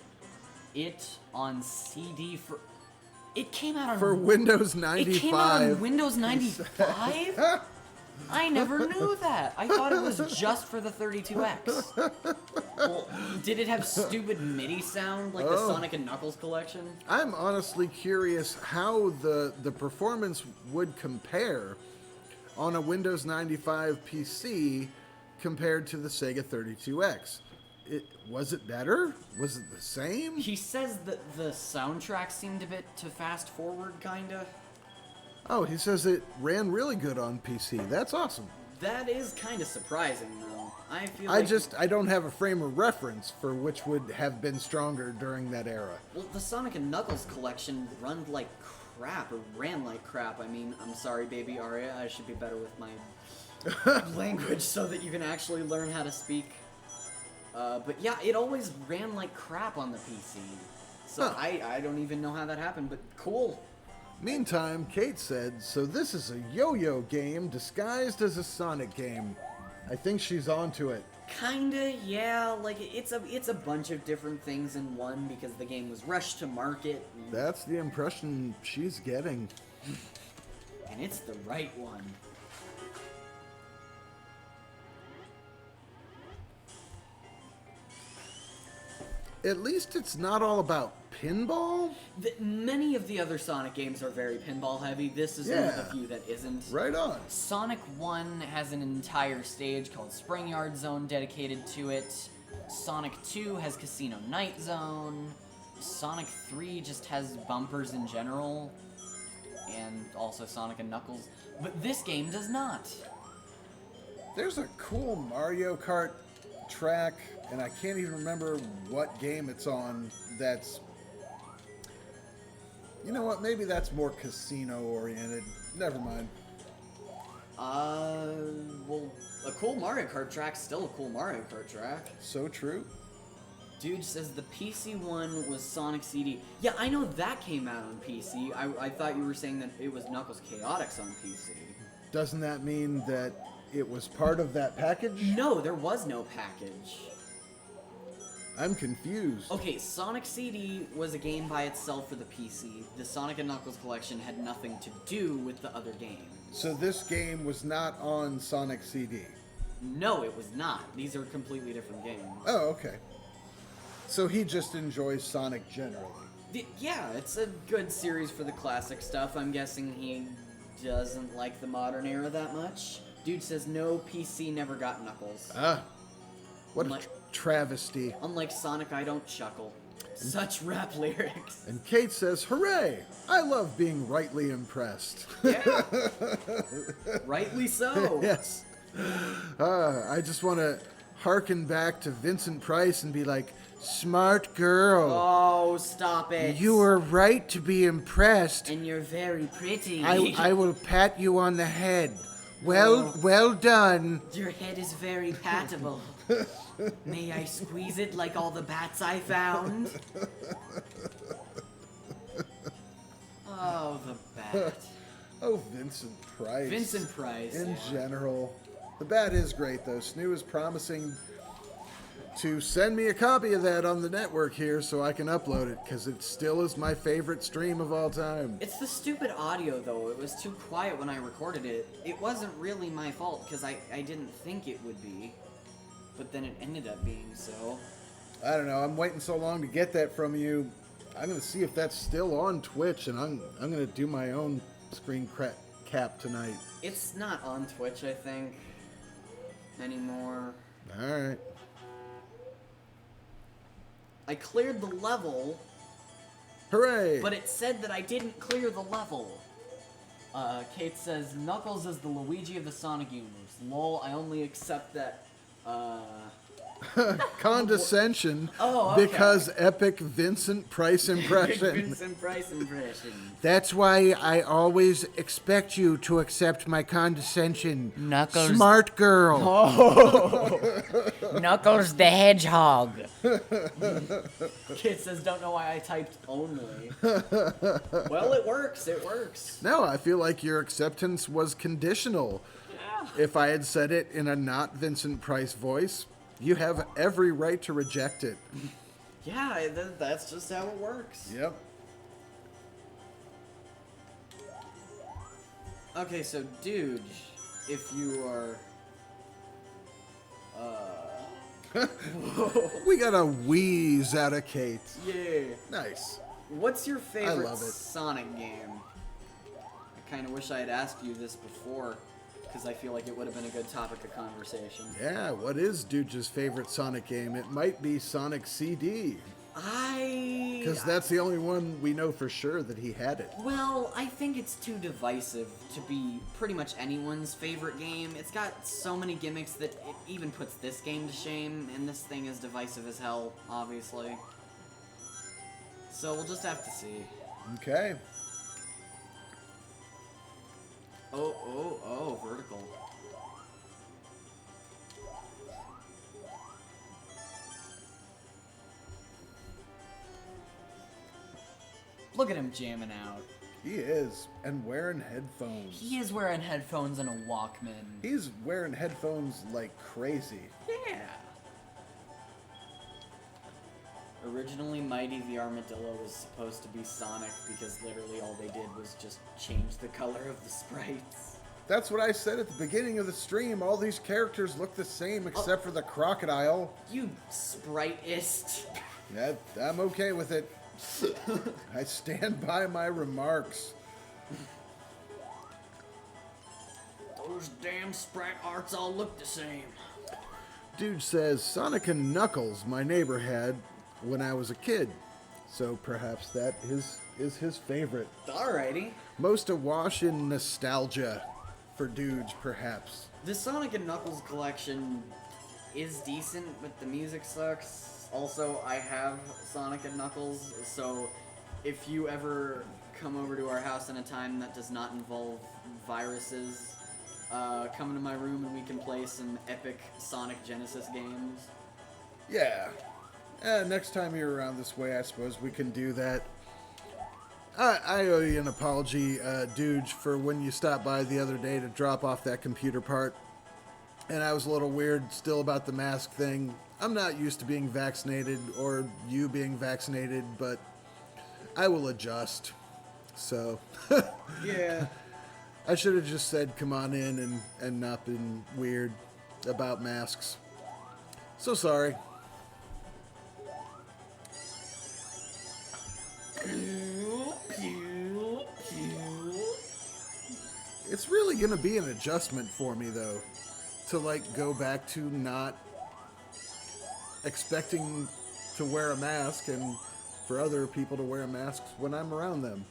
Speaker 1: it on CD for... It came out on...
Speaker 2: For Windows 95.
Speaker 1: It came out on Windows 95? I never knew that. I thought it was just for the 32X. Well, did it have stupid MIDI sound like the Sonic and Knuckles collection?
Speaker 2: I'm honestly curious how the performance would compare on a Windows 95 PC compared to the Sega 32X. Was it better? Was it the same?
Speaker 1: He says that the soundtrack seemed a bit too fast forward, kinda.
Speaker 2: Oh, he says it ran really good on PC. That's awesome.
Speaker 1: That is kind of surprising, though. I feel like...
Speaker 2: I don't have a frame of reference for which would have been stronger during that era.
Speaker 1: Well, the Sonic and Knuckles collection run like crap, or ran like crap. I mean, I'm sorry, baby Aria. I should be better with my language so that you can actually learn how to speak. But yeah, it always ran like crap on the PC. So
Speaker 2: Huh.
Speaker 1: I don't even know how that happened, but cool.
Speaker 2: Meantime, Kate said, so this is a yo-yo game disguised as a Sonic game. I think she's onto it.
Speaker 1: Kinda, yeah. Like, it's a bunch of different things in one because the game was rushed to market.
Speaker 2: That's the impression she's getting.
Speaker 1: And it's the right one.
Speaker 2: At least it's not all about pinball?
Speaker 1: Many of the other Sonic games are very pinball heavy. This is one of the
Speaker 2: Yeah.
Speaker 1: few that isn't.
Speaker 2: Right on.
Speaker 1: Sonic 1 has an entire stage called Spring Yard Zone dedicated to it. Sonic 2 has Casino Night Zone. Sonic 3 just has bumpers in general. And also Sonic and Knuckles. But this game does not.
Speaker 2: There's a cool Mario Kart track, and I can't even remember what game it's on. That's... You know what? Maybe that's more casino-oriented. Never mind.
Speaker 1: Well, a cool Mario Kart track's still a cool Mario Kart track.
Speaker 2: So true.
Speaker 1: Dude says the PC one was Sonic CD. Yeah, I know that came out on PC. I thought you were saying that it was Knuckles Chaotix on PC.
Speaker 2: Doesn't that mean that it was part of that package?
Speaker 1: No, there was no package.
Speaker 2: I'm confused.
Speaker 1: Okay, Sonic CD was a game by itself for the PC. The Sonic and Knuckles collection had nothing to do with the other games.
Speaker 2: So this game was not on Sonic CD?
Speaker 1: No, it was not. These are completely different games.
Speaker 2: Oh, okay. So he just enjoys Sonic generally.
Speaker 1: Yeah, it's a good series for the classic stuff. I'm guessing he doesn't like the modern era that much. Dude says no, PC never got Knuckles.
Speaker 2: Ah, what a
Speaker 1: Unlike-
Speaker 2: travesty.
Speaker 1: Unlike Sonic, I don't chuckle. Such rap lyrics.
Speaker 2: And Kate says, hooray! I love being rightly impressed.
Speaker 1: Yeah. Rightly so.
Speaker 2: Yes. I just want to harken back to Vincent Price and be like, smart girl.
Speaker 1: Oh, stop it.
Speaker 2: You were right to be impressed.
Speaker 1: And you're very pretty.
Speaker 2: I will pat you on the head. Well done.
Speaker 1: Your head is very patable. May I squeeze it like all the bats I found? Oh, the bat.
Speaker 2: Oh, Vincent Price.
Speaker 1: Vincent Price.
Speaker 2: In
Speaker 1: yeah.
Speaker 2: general. The bat is great, though. Snoo is promising to send me a copy of that on the network here so I can upload it, because it still is my favorite stream of all time.
Speaker 1: It's the stupid audio, though. It was too quiet when I recorded it. It wasn't really my fault, because I didn't think it would be. But then it ended up being so.
Speaker 2: I don't know. I'm waiting so long to get that from you. I'm going to see if that's still on Twitch, and I'm going to do my own screen cap tonight.
Speaker 1: It's not on Twitch, I think, anymore.
Speaker 2: All right.
Speaker 1: I cleared the level,
Speaker 2: Hooray!
Speaker 1: but it said that I didn't clear the level. Kate says, Knuckles is the Luigi of the Sonic universe. Lol, I only accept that,
Speaker 2: Condescension.
Speaker 1: Oh, okay.
Speaker 2: Because epic Vincent Price impression.
Speaker 1: Vincent Price impression.
Speaker 2: That's why I always expect you to accept my condescension.
Speaker 3: Knuckles.
Speaker 2: Smart girl.
Speaker 3: Knuckles the Hedgehog.
Speaker 1: Kate says, don't know why I typed only. Well, it works, it works.
Speaker 2: No, I feel like your acceptance was conditional. If I had said it in a not Vincent Price voice, you have every right to reject it.
Speaker 1: Yeah, that's just how it works.
Speaker 2: Yep.
Speaker 1: Okay, so dude, if you are,
Speaker 2: We got a wheeze out of Kate.
Speaker 1: yeah.
Speaker 2: Nice.
Speaker 1: What's your favorite
Speaker 2: love it.
Speaker 1: Sonic game? I kind of wish I had asked you this before. because I feel like it would have been a good topic of conversation.
Speaker 2: Yeah, what is Dude's favorite Sonic game? It might be Sonic CD. Because that's the only one we know for sure that he had it.
Speaker 1: Well, I think it's too divisive to be pretty much anyone's favorite game. It's got so many gimmicks that it even puts this game to shame, and this thing is divisive as hell, obviously. So we'll just have to see.
Speaker 2: Okay.
Speaker 1: Oh, vertical. Look at him jamming out.
Speaker 2: He is, and wearing headphones.
Speaker 1: He is wearing headphones and a Walkman.
Speaker 2: He's wearing headphones like crazy.
Speaker 1: Yeah. Originally, Mighty the Armadillo was supposed to be Sonic because literally all they did was just change the color of the sprites.
Speaker 2: That's what I said at the beginning of the stream. All these characters look the same except for the crocodile.
Speaker 1: You spriteist.
Speaker 2: I'm okay with it. I stand by my remarks.
Speaker 1: Those damn sprite arts all look the same.
Speaker 2: Dude says, Sonic and Knuckles my neighbor had when I was a kid. So perhaps that is his favorite.
Speaker 1: Alrighty.
Speaker 2: Most awash in nostalgia for Dudes, perhaps.
Speaker 1: The Sonic and Knuckles collection is decent, but the music sucks. Also, I have Sonic and Knuckles, so if you ever come over to our house in a time that does not involve viruses, come into my room and we can play some epic Sonic Genesis games.
Speaker 2: Yeah. Next time you're around this way, I suppose we can do that. I owe you an apology, Dude, for when you stopped by the other day to drop off that computer part. And I was a little weird still about the mask thing. I'm not used to being vaccinated or you being vaccinated, but I will adjust. So,
Speaker 1: Yeah.
Speaker 2: I should have just said come on in and not been weird about masks. So sorry. It's really going to be an adjustment for me, though, to, like, go back to not expecting to wear a mask and for other people to wear masks when I'm around them.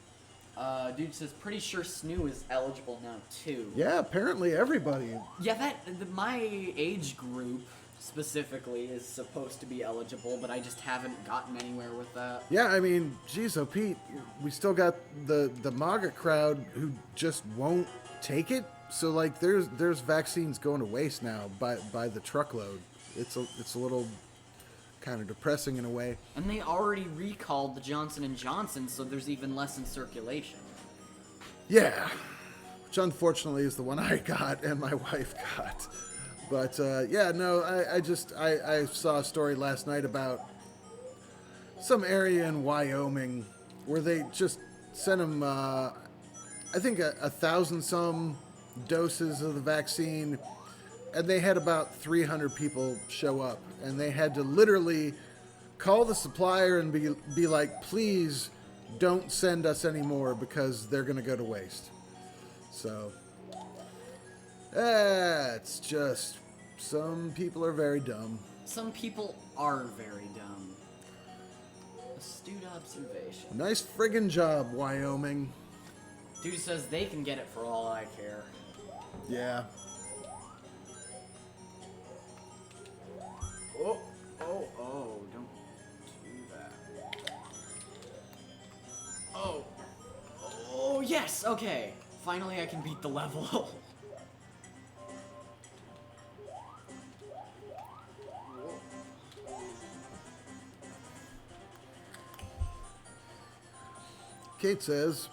Speaker 1: Dude says, pretty sure Snoo is eligible now, too.
Speaker 2: Yeah, apparently everybody.
Speaker 1: Yeah, my age group specifically is supposed to be eligible, but I just haven't gotten anywhere with that.
Speaker 2: Yeah, I mean, geez, oh Pete, we still got the MAGA crowd who just won't take it. So like, there's vaccines going to waste now by the truckload. It's a little kind of depressing in a way.
Speaker 1: And they already recalled the Johnson & Johnson, so there's even less in circulation.
Speaker 2: Yeah, which unfortunately is the one I got and my wife got. But yeah, no, I saw a story last night about some area in Wyoming where they just sent them, I think 1,000 some doses of the vaccine, and they had about 300 people show up, and they had to literally call the supplier and be like, please don't send us any more because they're going to go to waste. So, it's just, some people are very dumb.
Speaker 1: Some people are very dumb. Astute observation.
Speaker 2: Nice friggin' job, Wyoming.
Speaker 1: Dude says they can get it for all I care.
Speaker 2: Yeah.
Speaker 1: Oh, don't do that. Oh, yes, okay. Finally I can beat the level.
Speaker 2: Kate says,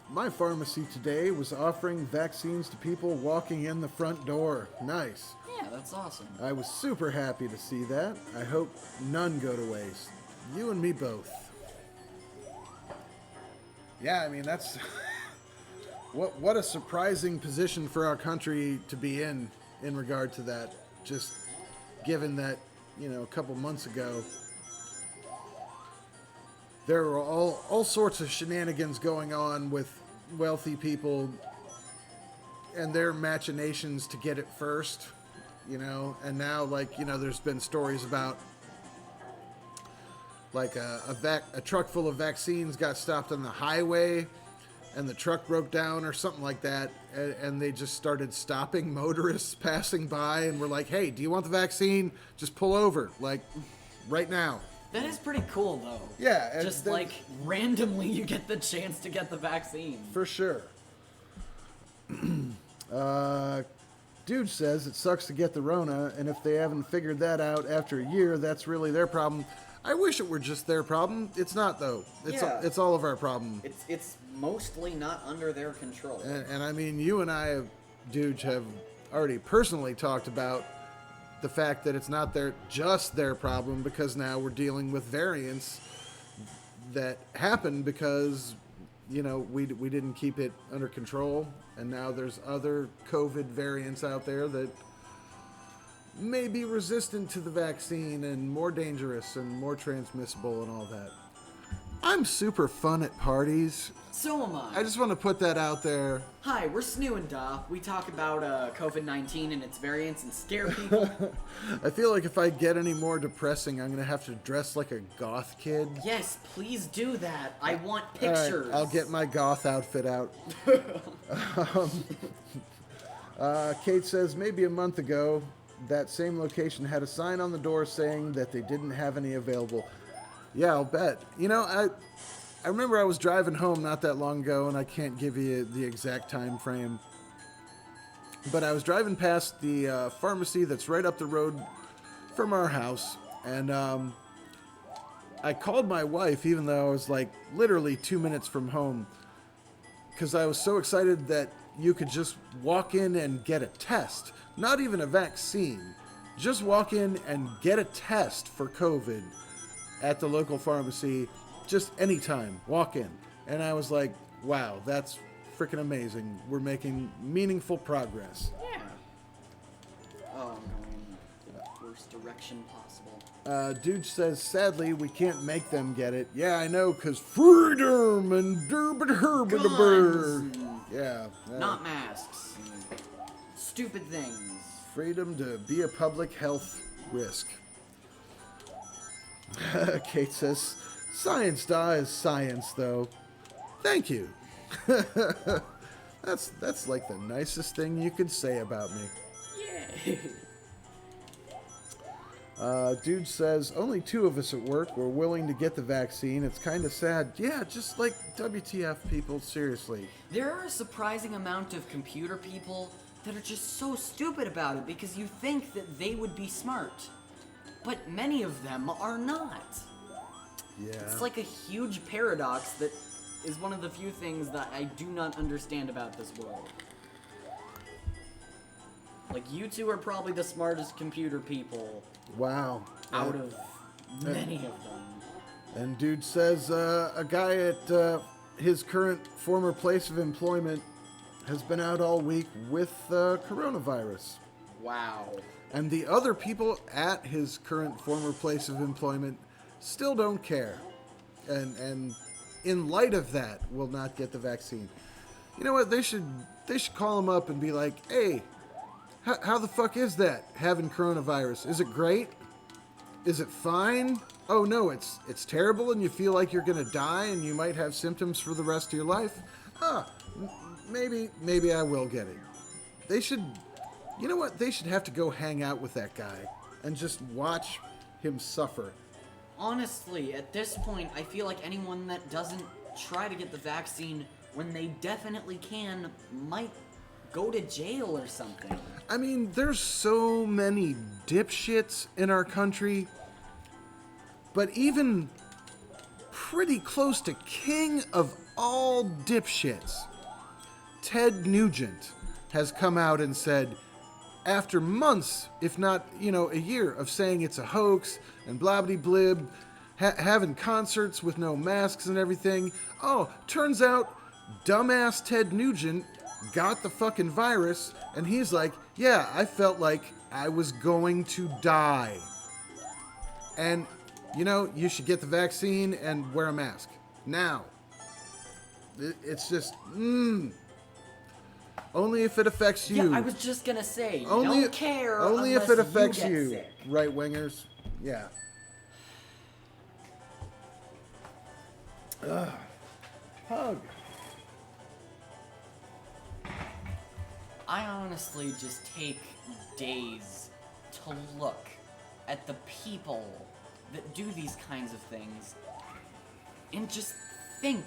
Speaker 2: my pharmacy today was offering vaccines to people walking in the front door. Nice.
Speaker 1: Yeah, that's awesome.
Speaker 2: I was super happy to see that. I hope none go to waste. You and me both. Yeah, I mean, that's... what a surprising position for our country to be in regard to that. Just given that, a couple months ago, there were all sorts of shenanigans going on with wealthy people and their machinations to get it first, and now, there's been stories about, a truck full of vaccines got stopped on the highway, and the truck broke down or something like that, and they just started stopping motorists passing by, and were like, hey, do you want the vaccine? Just pull over, right now.
Speaker 1: That is pretty cool, though.
Speaker 2: Yeah.
Speaker 1: Just, randomly you get the chance to get the vaccine.
Speaker 2: For sure. Dude says it sucks to get the Rona, and if they haven't figured that out after a year, that's really their problem. I wish it were just their problem. It's not, though. It's all of our problem.
Speaker 1: It's mostly not under their control.
Speaker 2: And I mean, you and I, dude, have already personally talked about the fact that it's not just their problem, because now we're dealing with variants that happen because, we didn't keep it under control, and now there's other COVID variants out there that may be resistant to the vaccine and more dangerous and more transmissible and all that. I'm super fun at parties.
Speaker 1: So am I.
Speaker 2: I just want to put that out there.
Speaker 1: Hi, we're Snoo and Da. We talk about COVID-19 and its variants and scare people.
Speaker 2: I feel like if I get any more depressing, I'm going to have to dress like a goth kid.
Speaker 1: Yes, please do that. I want pictures.
Speaker 2: All right, I'll get my goth outfit out. Kate says, maybe a month ago, that same location had a sign on the door saying that they didn't have any available. Yeah, I'll bet. I remember I was driving home not that long ago, and I can't give you the exact time frame, but I was driving past the pharmacy that's right up the road from our house, and I called my wife, even though I was literally 2 minutes from home, because I was so excited that you could just walk in and get a test, not even a vaccine, just walk in and get a test for COVID at the local pharmacy, just anytime, walk in. And I was like, wow, that's freaking amazing. We're making meaningful progress.
Speaker 1: Yeah. Oh, I'm going in the worst direction possible.
Speaker 2: Dude says, sadly, we can't make them get it. Yeah, I know, because freedom and
Speaker 1: Guns.
Speaker 2: Yeah.
Speaker 1: Not masks. Stupid things.
Speaker 2: Freedom to be a public health risk. Kate says, science is science, though. Thank you. That's like the nicest thing you could say about me.
Speaker 1: Yeah.
Speaker 2: Dude says, only 2 of us at work were willing to get the vaccine. It's kind of sad. Yeah, just like WTF, people, seriously.
Speaker 1: There are a surprising amount of computer people that are just so stupid about it because you think that they would be smart. But many of them are not.
Speaker 2: Yeah.
Speaker 1: It's like a huge paradox that is one of the few things that I do not understand about this world. You two are probably the smartest computer people.
Speaker 2: Wow.
Speaker 1: Out of many of them.
Speaker 2: And dude says a guy at his current former place of employment has been out all week with coronavirus.
Speaker 1: Wow.
Speaker 2: And the other people at his current former place of employment still don't care. And in light of that, will not get the vaccine. You know what? They should call him up and be like, hey, how the fuck is that, having coronavirus? Is it great? Is it fine? Oh no, it's terrible and you feel like you're gonna die and you might have symptoms for the rest of your life? Maybe I will get it. They should, you know what? They should have to go hang out with that guy and just watch him suffer.
Speaker 1: Honestly, at this point, I feel like anyone that doesn't try to get the vaccine when they definitely can might go to jail or something.
Speaker 2: I mean, there's so many dipshits in our country, but even pretty close to king of all dipshits, Ted Nugent has come out and said, after months, if not, a year of saying it's a hoax and blah-blah-blib, having concerts with no masks and everything, turns out dumbass Ted Nugent got the fucking virus, and he's like, yeah, I felt like I was going to die. And, you should get the vaccine and wear a mask. Now. It's just, Only if it affects you.
Speaker 1: Yeah, I was just gonna say,
Speaker 2: Only,
Speaker 1: don't care
Speaker 2: only if
Speaker 1: unless
Speaker 2: it affects
Speaker 1: you.
Speaker 2: you.
Speaker 1: Get sick.
Speaker 2: Right wingers. Yeah. Hug.
Speaker 1: I honestly just take days to look at the people that do these kinds of things and just think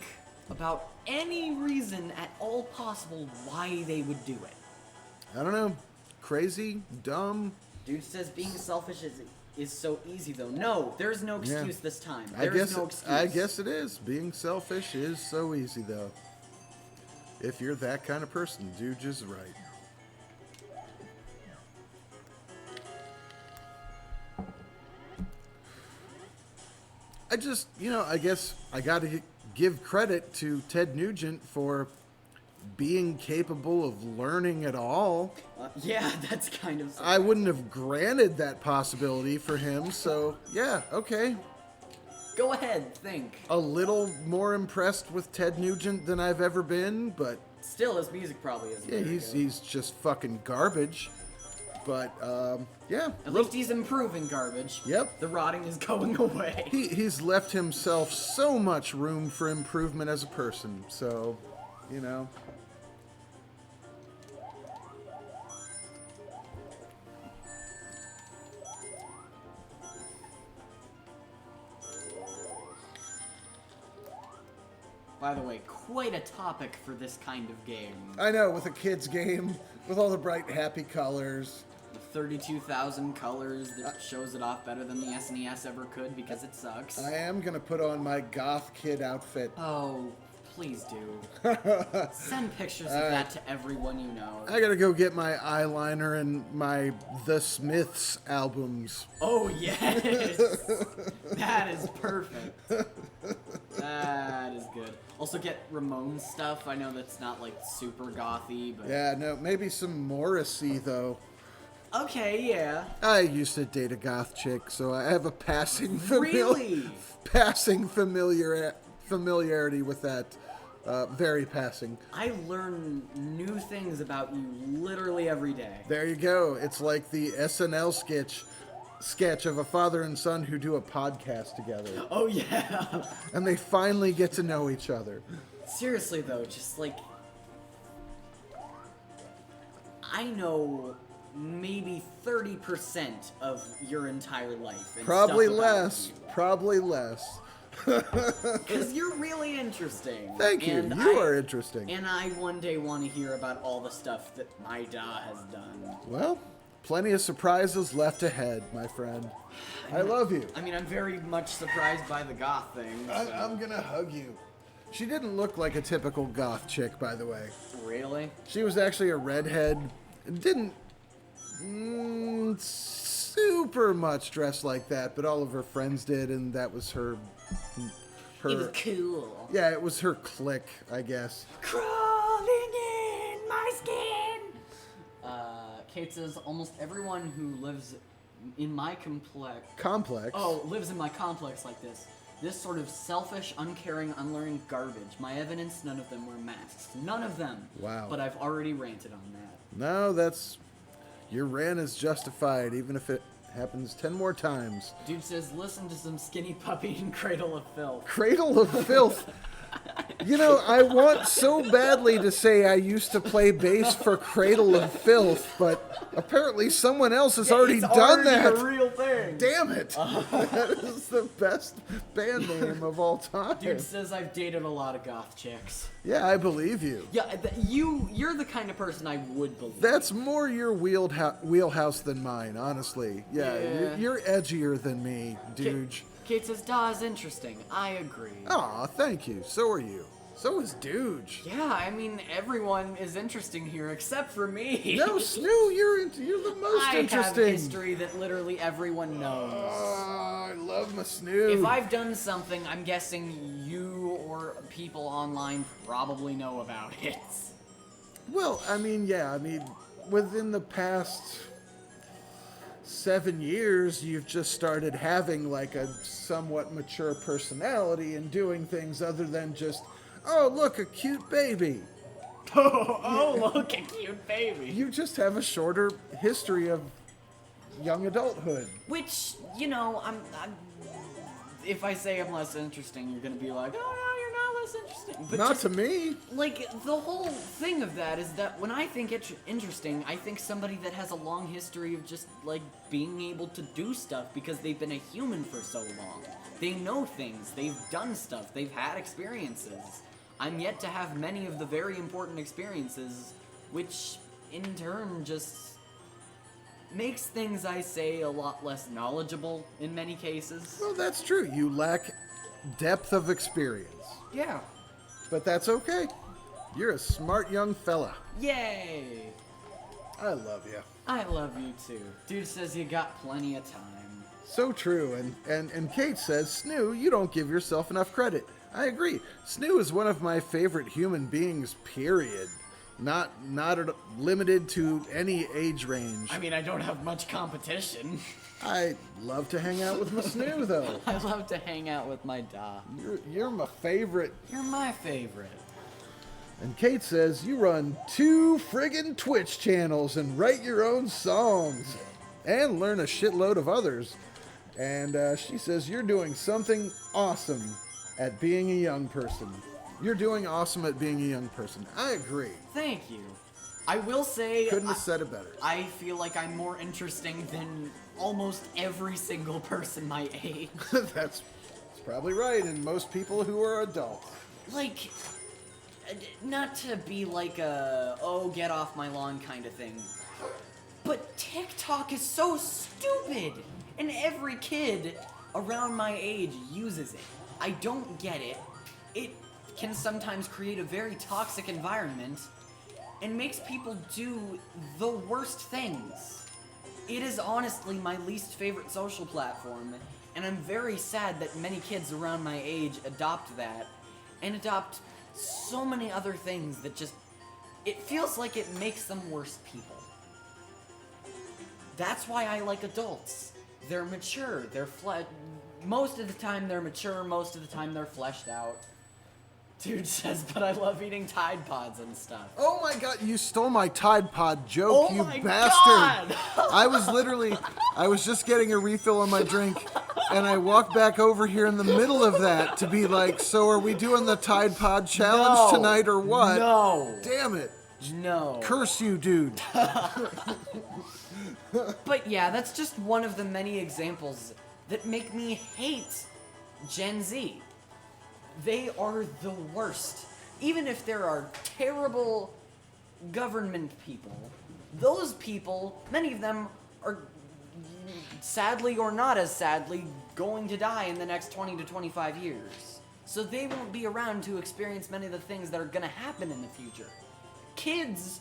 Speaker 1: about any reason at all possible why they would do it.
Speaker 2: I don't know. Crazy, dumb.
Speaker 1: Dude says being selfish is so easy though. No, there's no excuse this time.
Speaker 2: I
Speaker 1: There's no excuse.
Speaker 2: I guess it is. Being selfish is so easy though. If you're that kind of person, dude is right. I just, I guess I got to give credit to Ted Nugent for being capable of learning at all.
Speaker 1: Yeah, that's kind of...
Speaker 2: I wouldn't have granted that possibility for him, so yeah, okay.
Speaker 1: Go ahead, think.
Speaker 2: A little more impressed with Ted Nugent than I've ever been, but...
Speaker 1: Still, his music probably isn't
Speaker 2: Yeah,
Speaker 1: very
Speaker 2: he's just fucking garbage. But, yeah.
Speaker 1: At least he's improving garbage.
Speaker 2: Yep.
Speaker 1: The rotting is going away.
Speaker 2: He's left himself so much room for improvement as a person, so,
Speaker 1: By the way, quite a topic for this kind of game.
Speaker 2: I know, with a kid's game, with all the bright, happy colors.
Speaker 1: The 32,000 colors that shows it off better than the SNES ever could because it sucks.
Speaker 2: I am gonna put on my goth kid outfit.
Speaker 1: Oh, please do. Send pictures of that to everyone you know.
Speaker 2: I gotta go get my eyeliner and my The Smiths albums.
Speaker 1: Oh, yes! That is perfect. That is good. Also get Ramones stuff. I know that's not like super gothy, but...
Speaker 2: Yeah, no, maybe some Morrissey, though.
Speaker 1: Okay, yeah.
Speaker 2: I used to date a goth chick, so I have a passing
Speaker 1: Really?
Speaker 2: passing familiarity with that. Very passing.
Speaker 1: I learn new things about you literally every day.
Speaker 2: There you go. It's like the SNL sketch of a father and son who do a podcast together.
Speaker 1: Oh, yeah.
Speaker 2: And they finally get to know each other.
Speaker 1: Seriously, though, just like... I know maybe 30% of your entire life. And
Speaker 2: Probably
Speaker 1: stuff about
Speaker 2: less.
Speaker 1: you.
Speaker 2: Probably less.
Speaker 1: Because you're really interesting.
Speaker 2: Thank you.
Speaker 1: And
Speaker 2: You are interesting.
Speaker 1: And I one day want to hear about all the stuff that my da has done.
Speaker 2: Well, plenty of surprises left ahead, my friend. I love you.
Speaker 1: I mean, I'm very much surprised by the goth thing. So.
Speaker 2: I'm gonna hug you. She didn't look like a typical goth chick, by the way.
Speaker 1: Really?
Speaker 2: She was actually a redhead. Didn't super much dress like that, but all of her friends did, and that was her.
Speaker 1: It was cool.
Speaker 2: Yeah, it was her clique, I guess.
Speaker 1: Crawling in my skin. Kate says almost everyone who lives in my
Speaker 2: Complex.
Speaker 1: lives in my complex like this. This sort of selfish, uncaring, unlearning garbage. My evidence, none of them wear masks. None of them.
Speaker 2: Wow.
Speaker 1: But I've already ranted on that.
Speaker 2: No, your rant is justified, even if it happens 10 more times.
Speaker 1: Dude says, listen to some Skinny Puppy and Cradle of Filth.
Speaker 2: Cradle of Filth. I want so badly to say I used to play bass for Cradle of Filth, but apparently someone else has already done that.
Speaker 1: It's a real thing.
Speaker 2: Damn it. That is the best band name of all time.
Speaker 1: Dude says I've dated a lot of goth chicks.
Speaker 2: Yeah, I believe you.
Speaker 1: Yeah, you're the kind of person I would believe.
Speaker 2: That's more your wheelhouse than mine, honestly. Yeah. You're edgier than me, dude.
Speaker 1: Kate says, "Da is interesting." I agree.
Speaker 2: Aw, thank you. So are you. So is Dooge.
Speaker 1: Yeah, I mean, everyone is interesting here except for me.
Speaker 2: No, Snoo, you're the most interesting.
Speaker 1: I have history that literally everyone knows.
Speaker 2: Oh, I love my Snoo.
Speaker 1: If I've done something, I'm guessing you or people online probably know about it.
Speaker 2: Well, within the past 7 years, you've just started having like a somewhat mature personality and doing things other than just, oh, look, a cute baby.
Speaker 1: Oh, look, a cute baby.
Speaker 2: You just have a shorter history of young adulthood.
Speaker 1: Which, I'm if I say I'm less interesting, you're gonna be like, oh no, you're not less interesting. But
Speaker 2: Not
Speaker 1: just,
Speaker 2: to me.
Speaker 1: like, the whole thing of that is that when I think it's interesting, I think somebody that has a long history of just, like, being able to do stuff because they've been a human for so long. They know things, they've done stuff, they've had experiences. I'm yet to have many of the very important experiences, which, in turn, just makes things I say a lot less knowledgeable in many cases.
Speaker 2: Well, that's true. You lack depth of experience.
Speaker 1: Yeah.
Speaker 2: But that's okay. You're a smart young fella.
Speaker 1: Yay!
Speaker 2: I love you.
Speaker 1: I love you too. Dude says you got plenty of time.
Speaker 2: So true. And Kate says, Snoo, you don't give yourself enough credit. I agree. Snoo is one of my favorite human beings, period. Not limited to any age range.
Speaker 1: I mean, I don't have much competition.
Speaker 2: I love to hang out with my Snoo, though.
Speaker 1: I love to hang out with my dog.
Speaker 2: You're my favorite.
Speaker 1: You're my favorite.
Speaker 2: And Kate says, you run 2 friggin' Twitch channels and write your own songs. And learn a shitload of others. And she says, you're doing something awesome at being a young person. You're doing awesome at being a young person. I agree.
Speaker 1: Thank you. I will say...
Speaker 2: Couldn't have said it better.
Speaker 1: I feel like I'm more interesting than almost every single person my age.
Speaker 2: That's probably right, and most people who are adults.
Speaker 1: Like, not to be like a, oh, get off my lawn kind of thing, but TikTok is so stupid, and every kid around my age uses it. I don't get it. It can sometimes create a very toxic environment and makes people do the worst things. It is honestly my least favorite social platform, and I'm very sad that many kids around my age adopt that and adopt so many other things that just, it feels like it makes them worse people. That's why I like adults. They're mature, most of the time they're mature, most of the time they're fleshed out. Dude says, but I love eating Tide Pods and stuff.
Speaker 2: Oh my god, you stole my Tide Pod joke,
Speaker 1: Oh
Speaker 2: you
Speaker 1: my
Speaker 2: bastard!
Speaker 1: God!
Speaker 2: I was just getting a refill on my drink, and I walked back over here in the middle of that to be like, so are we doing the Tide Pod challenge
Speaker 1: No.
Speaker 2: tonight or what?
Speaker 1: No.
Speaker 2: Damn it.
Speaker 1: No.
Speaker 2: Curse you, dude.
Speaker 1: But yeah, that's just one of the many examples that make me hate Gen Z. They are the worst. Even if there are terrible government people, those people, many of them are, sadly or not as sadly, going to die in the next 20 to 25 years. So they won't be around to experience many of the things that are going to happen in the future. Kids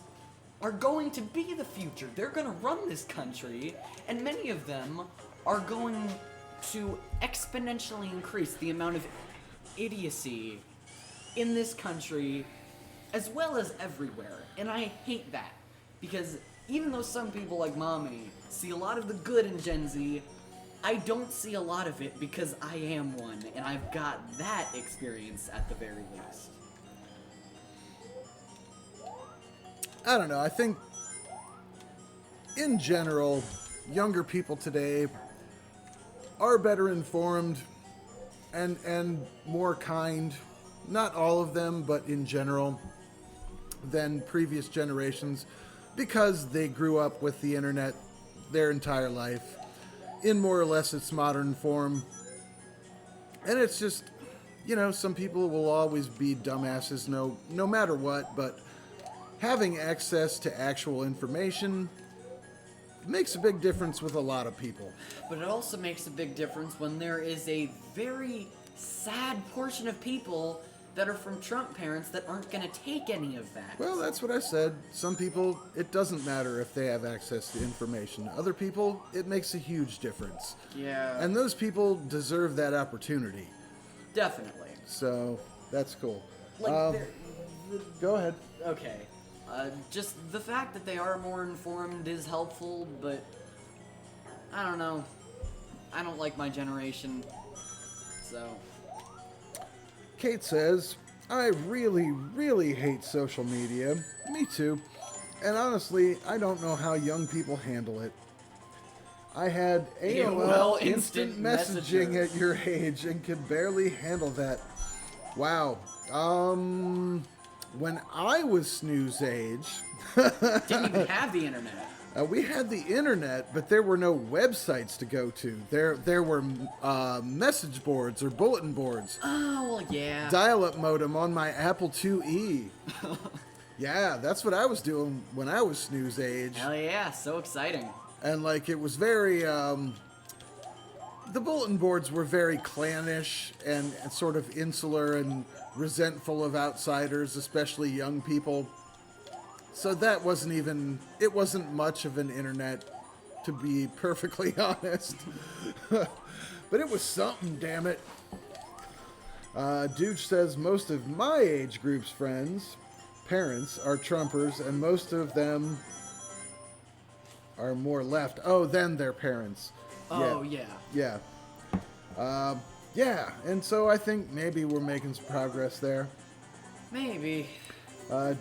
Speaker 1: are going to be the future. They're going to run this country, and many of them are going to exponentially increase the amount of idiocy in this country as well as everywhere. And I hate that, because even though some people like Mommy see a lot of the good in Gen Z, I don't see a lot of it because I am one, and I've got that experience at the very least.
Speaker 2: I don't know, I think in general, younger people today are better informed and more kind, not all of them, but in general, than previous generations, because they grew up with the internet their entire life in more or less its modern form. And it's just, some people will always be dumbasses no matter what, but having access to actual information makes a big difference with a lot of people.
Speaker 1: But it also makes a big difference when there is a very sad portion of people that are from Trump parents that aren't going to take any of that.
Speaker 2: Well, that's what I said. Some people, it doesn't matter if they have access to information. Other people, it makes a huge difference.
Speaker 1: Yeah.
Speaker 2: And those people deserve that opportunity.
Speaker 1: Definitely.
Speaker 2: So, that's cool.
Speaker 1: Like,
Speaker 2: Go ahead.
Speaker 1: okay. Just the fact that they are more informed is helpful, but I don't know. I don't like my generation, so.
Speaker 2: Kate says, I really, really hate social media. Me too. And honestly, I don't know how young people handle it. I had AOL instant messaging
Speaker 1: Messenger.
Speaker 2: at your age and could barely handle that. Wow. When I was Snooze age,
Speaker 1: Didn't even have the internet.
Speaker 2: we had the internet, but there were no websites to go to. There were message boards or bulletin boards.
Speaker 1: Oh, well, yeah.
Speaker 2: Dial-up modem on my Apple IIe. Yeah, that's what I was doing when I was Snooze age.
Speaker 1: Hell yeah, so exciting.
Speaker 2: And like it was very the bulletin boards were very clannish and sort of insular and resentful of outsiders, especially young people. So that it wasn't much of an internet, to be perfectly honest. But it was something, damn it. Dude says most of my age group's parents are Trumpers, and most of them are more left. Oh, than their parents.
Speaker 1: Oh, yeah.
Speaker 2: Yeah. Yeah, and so I think maybe we're making some progress there.
Speaker 1: Maybe.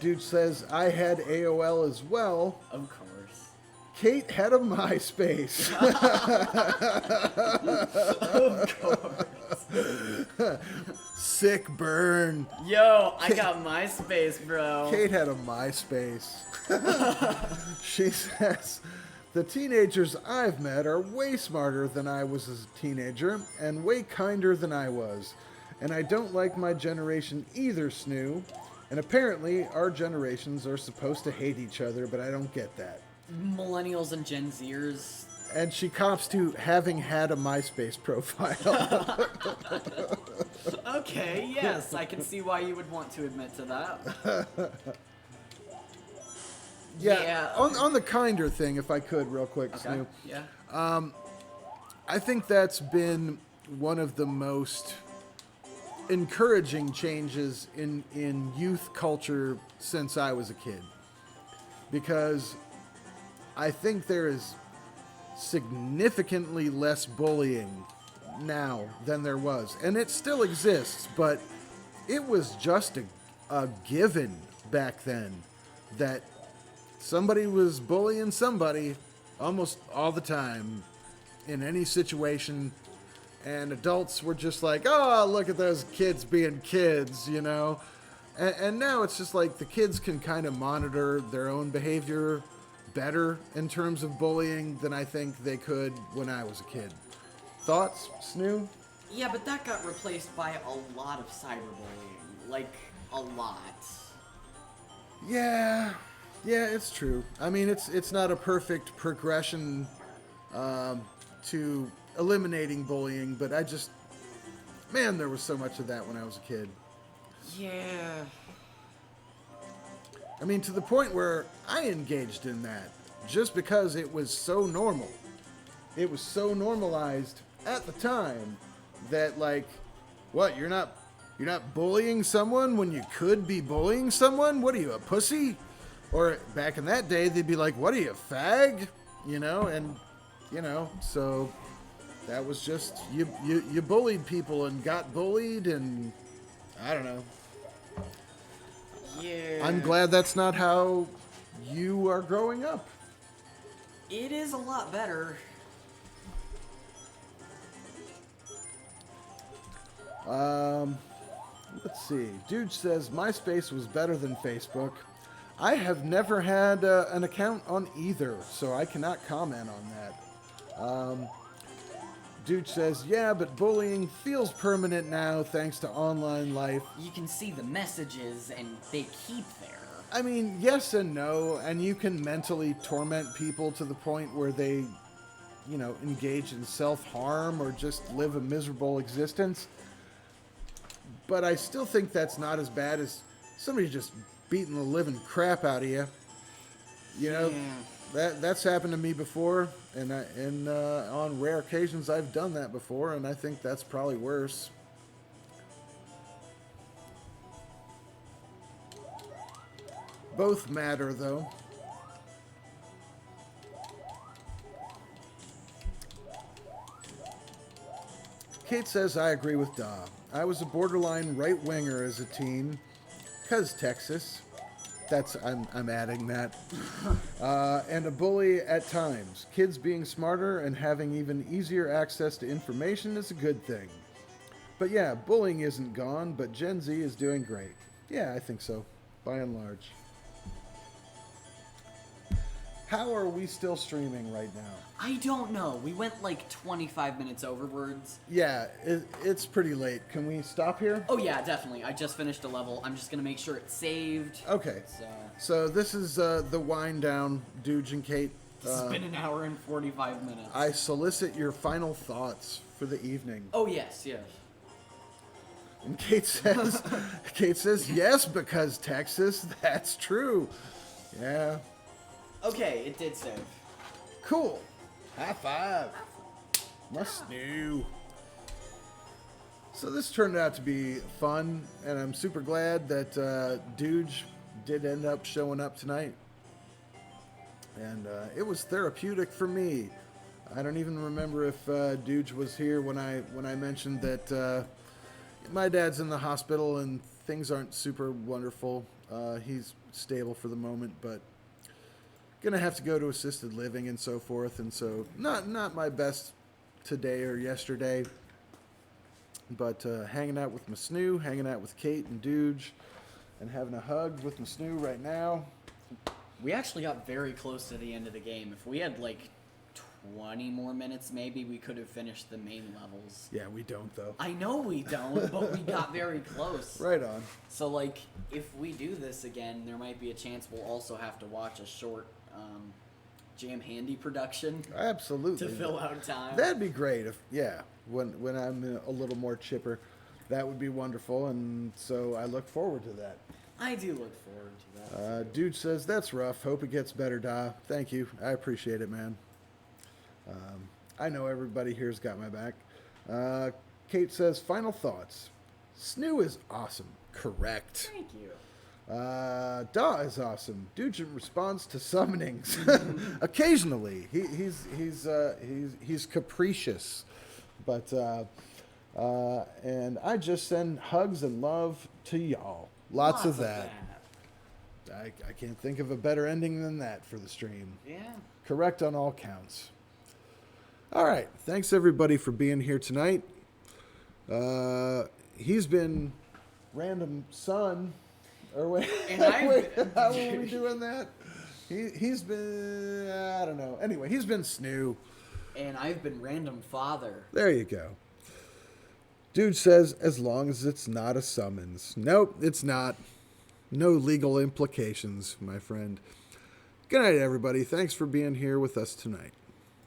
Speaker 2: Dude says, I had AOL as well.
Speaker 1: Of course.
Speaker 2: Kate had a MySpace.
Speaker 1: Of course.
Speaker 2: Sick burn.
Speaker 1: Yo, I got MySpace, bro.
Speaker 2: Kate had a MySpace. She says, the teenagers I've met are way smarter than I was as a teenager and way kinder than I was. And I don't like my generation either, Snoo. And apparently our generations are supposed to hate each other, but I don't get that.
Speaker 1: Millennials and Gen Zers.
Speaker 2: And she cops to having had a MySpace profile.
Speaker 1: Okay, yes, I can see why you would want to admit to that. Yeah.
Speaker 2: On the kinder thing, if I could, real quick,
Speaker 1: Okay,
Speaker 2: Snoo.
Speaker 1: yeah.
Speaker 2: I think that's been one of the most encouraging changes in youth culture since I was a kid. Because I think there is significantly less bullying now than there was. And it still exists, but it was just a given back then that somebody was bullying somebody almost all the time in any situation. And adults were just like, oh, look at those kids being kids, you know? And now it's just like the kids can kind of monitor their own behavior better in terms of bullying than I think they could when I was a kid. Thoughts, Snoo?
Speaker 1: Yeah, but that got replaced by a lot of cyberbullying. Like, a lot.
Speaker 2: Yeah, it's true. I mean, it's not a perfect progression to eliminating bullying, but man, there was so much of that when I was a kid.
Speaker 1: Yeah.
Speaker 2: I mean, to the point where I engaged in that just because it was so normal. It was so normalized at the time that, like, what, you're not bullying someone when you could be bullying someone? What are you, a pussy? Or back in that day, they'd be like, what are you, a fag? You know, and, you know, so that was just, you bullied people and got bullied, and I don't know.
Speaker 1: Yeah.
Speaker 2: I'm glad that's not how you are growing up.
Speaker 1: It is a lot better.
Speaker 2: Let's see. Dude says MySpace was better than Facebook. I have never had an account on either, so I cannot comment on that. Dude says, yeah, but bullying feels permanent now thanks to online life.
Speaker 1: You can see the messages and they keep there.
Speaker 2: I mean, yes and no, and you can mentally torment people to the point where they, you know, engage in self-harm or just live a miserable existence. But I still think that's not as bad as somebody just beating the living crap out of you. You know, that's happened to me before, and on rare occasions I've done that before, and I think that's probably worse. Both matter, though. Kate says, I agree with Da. I was a borderline right-winger as a teen, 'cause Texas. I'm adding that. And a bully at times. Kids being smarter and having even easier access to information is a good thing. But yeah, bullying isn't gone, but Gen Z is doing great. Yeah, I think so, by and large. How are we still streaming right now?
Speaker 1: I don't know. We went like 25 minutes overwards.
Speaker 2: Yeah, it's pretty late. Can we stop here?
Speaker 1: Oh yeah, definitely. I just finished a level. I'm just gonna make sure it's saved.
Speaker 2: Okay.
Speaker 1: So
Speaker 2: So this is the wind down, Dooge and Kate.
Speaker 1: it's been an hour and 45 minutes.
Speaker 2: I solicit your final thoughts for the evening.
Speaker 1: Oh yes, yes.
Speaker 2: And Kate says, yes, because Texas, that's true. Yeah.
Speaker 1: Okay, it did save.
Speaker 2: Cool. High five. Must new. So this turned out to be fun, and I'm super glad that Dooge did end up showing up tonight. And it was therapeutic for me. I don't even remember if Dooge was here when I mentioned that my dad's in the hospital and things aren't super wonderful. He's stable for the moment, but gonna have to go to assisted living and so forth. And so not my best today or yesterday, but hanging out with my snoo, hanging out with Kate and Dooge, and having a hug with my snoo right now.
Speaker 1: We actually got very close to the end of the game. If we had like 20 more minutes, maybe we could have finished the main levels.
Speaker 2: Yeah, we don't though.
Speaker 1: I know we don't, but we got very close.
Speaker 2: Right on.
Speaker 1: So like, if we do this again, there might be a chance we'll also have to watch a short Jam Handy production
Speaker 2: Absolutely.
Speaker 1: to fill out time.
Speaker 2: That'd be great if when I'm a little more chipper, that would be wonderful. And so I look forward to that.
Speaker 1: I do look forward to that.
Speaker 2: Dude says, that's rough. Hope it gets better, Da. Thank you. I appreciate it, man. I know everybody here's got my back. Kate says, final thoughts. Snoo is awesome. Correct.
Speaker 1: Thank you.
Speaker 2: Da is awesome. Dude responds to summonings occasionally. He's capricious, but and I just send hugs and love to y'all. Lots of that. I can't think of a better ending than that for the stream.
Speaker 1: Yeah.
Speaker 2: Correct on all counts. All right. Thanks, everybody, for being here tonight. He's been Random Son. Or wait,
Speaker 1: And
Speaker 2: how are we doing that? He's been, I don't know. Anyway, he's been Snoo.
Speaker 1: And I've been Random Father.
Speaker 2: There you go. Dude says, as long as it's not a summons. Nope, it's not. No legal implications, my friend. Good night, everybody. Thanks for being here with us tonight.